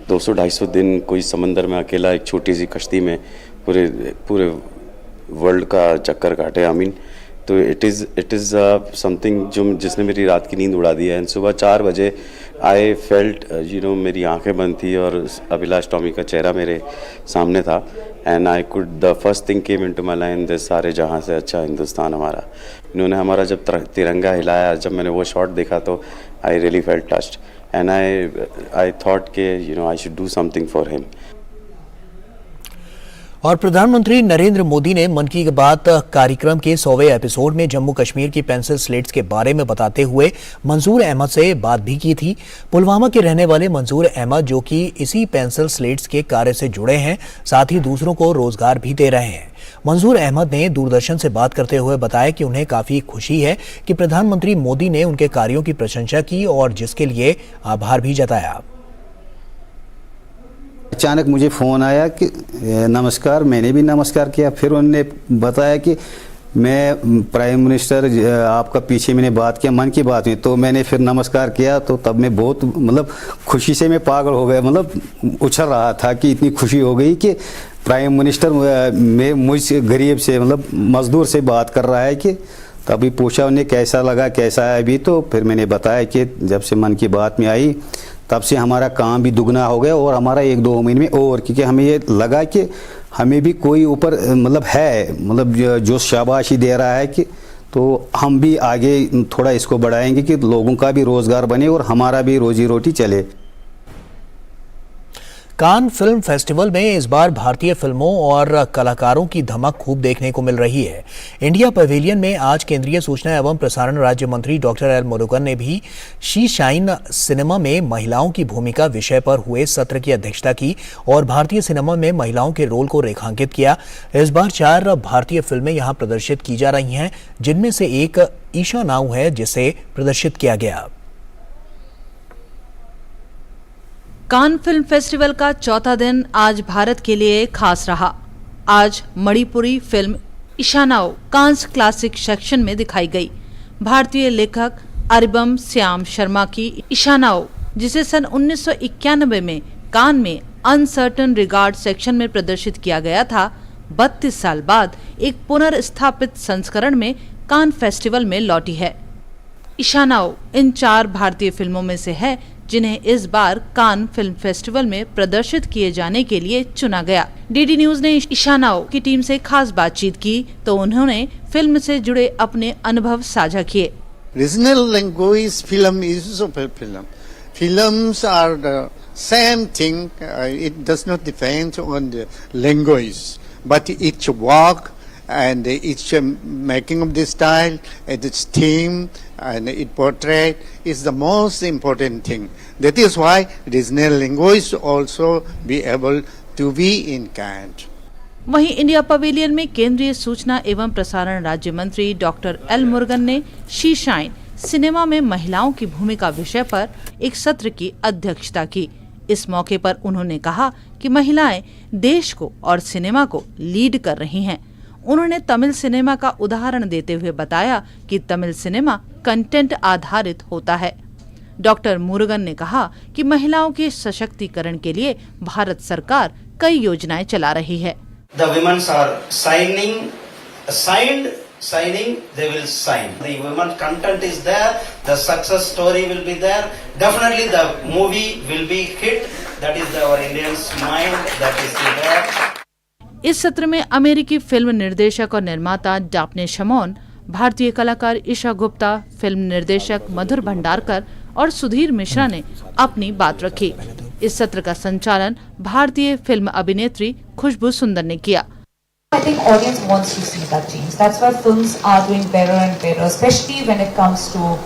[SPEAKER 17] 200-250 दिन कोई समंदर में अकेला एक छोटी सी कश्ती में पूरे वर्ल्ड का चक्कर काटे। आई मीन, तो इट इज़ समथिंग जिसने मेरी रात की नींद उड़ा दी है। एंड सुबह 4 बजे आई फेल्ट मेरी आंखें बंद थी और अभिलाष टॉमी का चेहरा मेरे सामने था and I could the first thing came into my line, this सारे जहां से अच्छा हिंदुस्तान हमारा। इन्होंने हमारा जब तिरंगा हिलाया, जब मैंने वो शॉट देखा तो I really felt touched and I thought के I should do something for him.
[SPEAKER 1] और प्रधानमंत्री नरेंद्र मोदी ने मन की बात कार्यक्रम के 100वें एपिसोड में जम्मू कश्मीर की पेंसिल स्लेट्स के बारे में बताते हुए मंजूर अहमद से बात भी की थी। पुलवामा के रहने वाले मंजूर अहमद, जो कि इसी पेंसिल स्लेट्स के कार्य से जुड़े हैं, साथ ही दूसरों को रोजगार भी दे रहे हैं। मंजूर अहमद ने दूरदर्शन से बात करते हुए बताया कि उन्हें काफी खुशी है कि प्रधानमंत्री मोदी ने उनके कार्यों की प्रशंसा की और जिसके लिए आभार भी जताया।
[SPEAKER 18] अचानक मुझे फ़ोन आया कि नमस्कार, मैंने भी नमस्कार किया। फिर उन्होंने बताया कि मैं प्राइम मिनिस्टर आपका पीछे मैंने बात किया मन की बात में, तो मैंने फिर नमस्कार किया। तो तब मैं बहुत मतलब खुशी से मैं पागल हो गया, मतलब उछल रहा था कि इतनी खुशी हो गई कि प्राइम मिनिस्टर में मुझ गरीब से मतलब मज़दूर से बात कर रहा है। कि तभी पूछा उन्हें कैसा लगा, कैसा है अभी, तो फिर मैंने बताया कि जब से मन की बात में आई तब से हमारा काम भी दुगना हो गया और हमारा 1-2 महीने में और, क्योंकि हमें ये लगा कि हमें भी कोई ऊपर मतलब है, मतलब जो शाबाशी दे रहा है कि तो हम भी आगे थोड़ा इसको बढ़ाएंगे कि लोगों का भी रोज़गार बने और हमारा भी रोजी रोटी चले।
[SPEAKER 1] कान फिल्म फेस्टिवल में इस बार भारतीय फिल्मों और कलाकारों की धमक खूब देखने को मिल रही है। इंडिया पवेलियन में आज केंद्रीय सूचना एवं प्रसारण राज्य मंत्री डॉक्टर एल मुरुगन ने भी शी शाइन सिनेमा में महिलाओं की भूमिका विषय पर हुए सत्र की अध्यक्षता की और भारतीय सिनेमा में महिलाओं के रोल को रेखांकित किया। इस बार 4 भारतीय फिल्में यहां प्रदर्शित की जा रही हैं, जिनमें से एक ईशा नाउ है, जिसे प्रदर्शित किया गया।
[SPEAKER 19] कान फिल्म फेस्टिवल का चौथा दिन आज भारत के लिए खास रहा। आज मणिपुरी फिल्म ईशानाओ कांस क्लासिक सेक्शन में दिखाई गई। भारतीय लेखक अरिबम श्याम शर्मा की ईशानाओ, जिसे सन 1991 में कान में अनसर्टन रिगार्ड सेक्शन में प्रदर्शित किया गया था, 32 साल बाद एक पुनर्स्थापित संस्करण में कान फेस्टिवल में लौटी है। ईशानाओ इन 4 भारतीय फिल्मों में से है जिन्हें इस बार कान फिल्म फेस्टिवल में प्रदर्शित किए जाने के लिए चुना गया। डीडी न्यूज ने ईशानाओ की टीम से खास बातचीत की तो उन्होंने फिल्म से जुड़े अपने अनुभव साझा किए।
[SPEAKER 20] Regional language film is a film. Films are the same thing. It does not depend on the language, but each work and each making of the style, and its theme and its portrait is the most important thing. That is why regional language also be able to be in Cannes.
[SPEAKER 19] वहीं India pavilion में केंद्रीय सूचना एवं प्रसारण राज्य मंत्री doctor L Murugan ने she shine cinema में महिलाओं की भूमिका विषय पर एक सत्र की अध्यक्षता की। इस मौके पर उन्होंने कहा कि महिलाएं देश को और सिनेमा को लीड कर रही हैं। उन्होंने तमिल सिनेमा का उदाहरण देते हुए बताया कि तमिल सिनेमा कंटेंट आधारित होता है। डॉक्टर मुरुगन ने कहा कि महिलाओं के सशक्तिकरण के लिए भारत सरकार कई योजनाएं चला रही है।
[SPEAKER 21] The women are signing, they will sign. The women content is there, the success story will be there. Definitely the movie will be hit. That is our Indians' mind. That is there.
[SPEAKER 19] इस सत्र में अमेरिकी film निर्देशक और निर्माता डाफने शमोन, भारतीय कलाकार Isha Gupta, film निर्देशक मधुर भंडारकर और सुधीर मिश्रा ने अपनी बात रखी। इस सत्र का संचालन भारतीय फिल्म अभिनेत्री खुशबू सुंदर ने किया।
[SPEAKER 22] I think audience wants to see that change. That's why films are doing better and better, especially when it comes to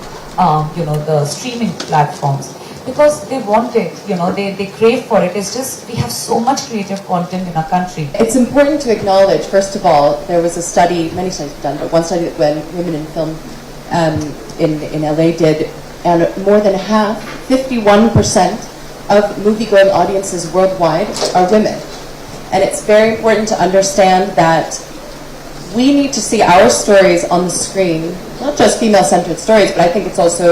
[SPEAKER 22] the streaming platforms, because they want it. They crave for it. It's just we have so much creative content in our country.
[SPEAKER 23] It's important to acknowledge, first of all, there was a study, many studies done, but one study that women in film in LA did, and more than half, 51% of movie-going audiences worldwide are women. And it's very important to understand that we need to see our stories on the screen, not just female-centered stories, but I think it's also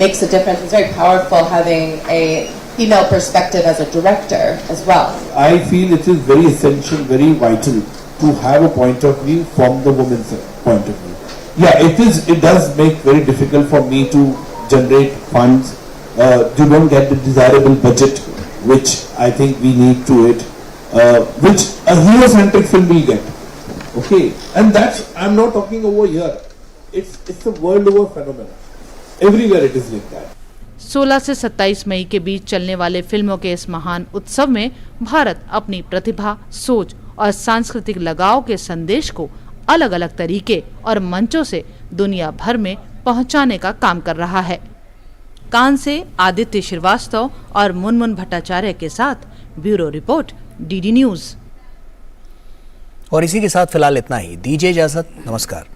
[SPEAKER 23] makes a difference. It's very powerful having a female perspective as a director as well.
[SPEAKER 24] I feel it is very essential, very vital to have a point of view from the woman's point of view. Yeah, it does make very difficult for me to generate funds. You don't get the desirable budget, which I think we need to it, which a hero-centric film will get. Okay, and that's, I'm not talking over here. It's a world over phenomenon. Everywhere it is like that.
[SPEAKER 19] 16 से 27 मई के बीच चलने वाले फिल्मों के इस महान उत्सव में भारत अपनी प्रतिभा, सोच और सांस्कृतिक लगाव के संदेश को अलग अलग तरीके और मंचों से दुनिया भर में पहुंचाने का काम कर रहा है। कान से आदित्य श्रीवास्तव और मुनमुन भट्टाचार्य के साथ ब्यूरो रिपोर्ट, डीडी न्यूज।
[SPEAKER 1] और इसी के साथ फिलहाल इतना ही। दीजिए इजाजत, नमस्कार।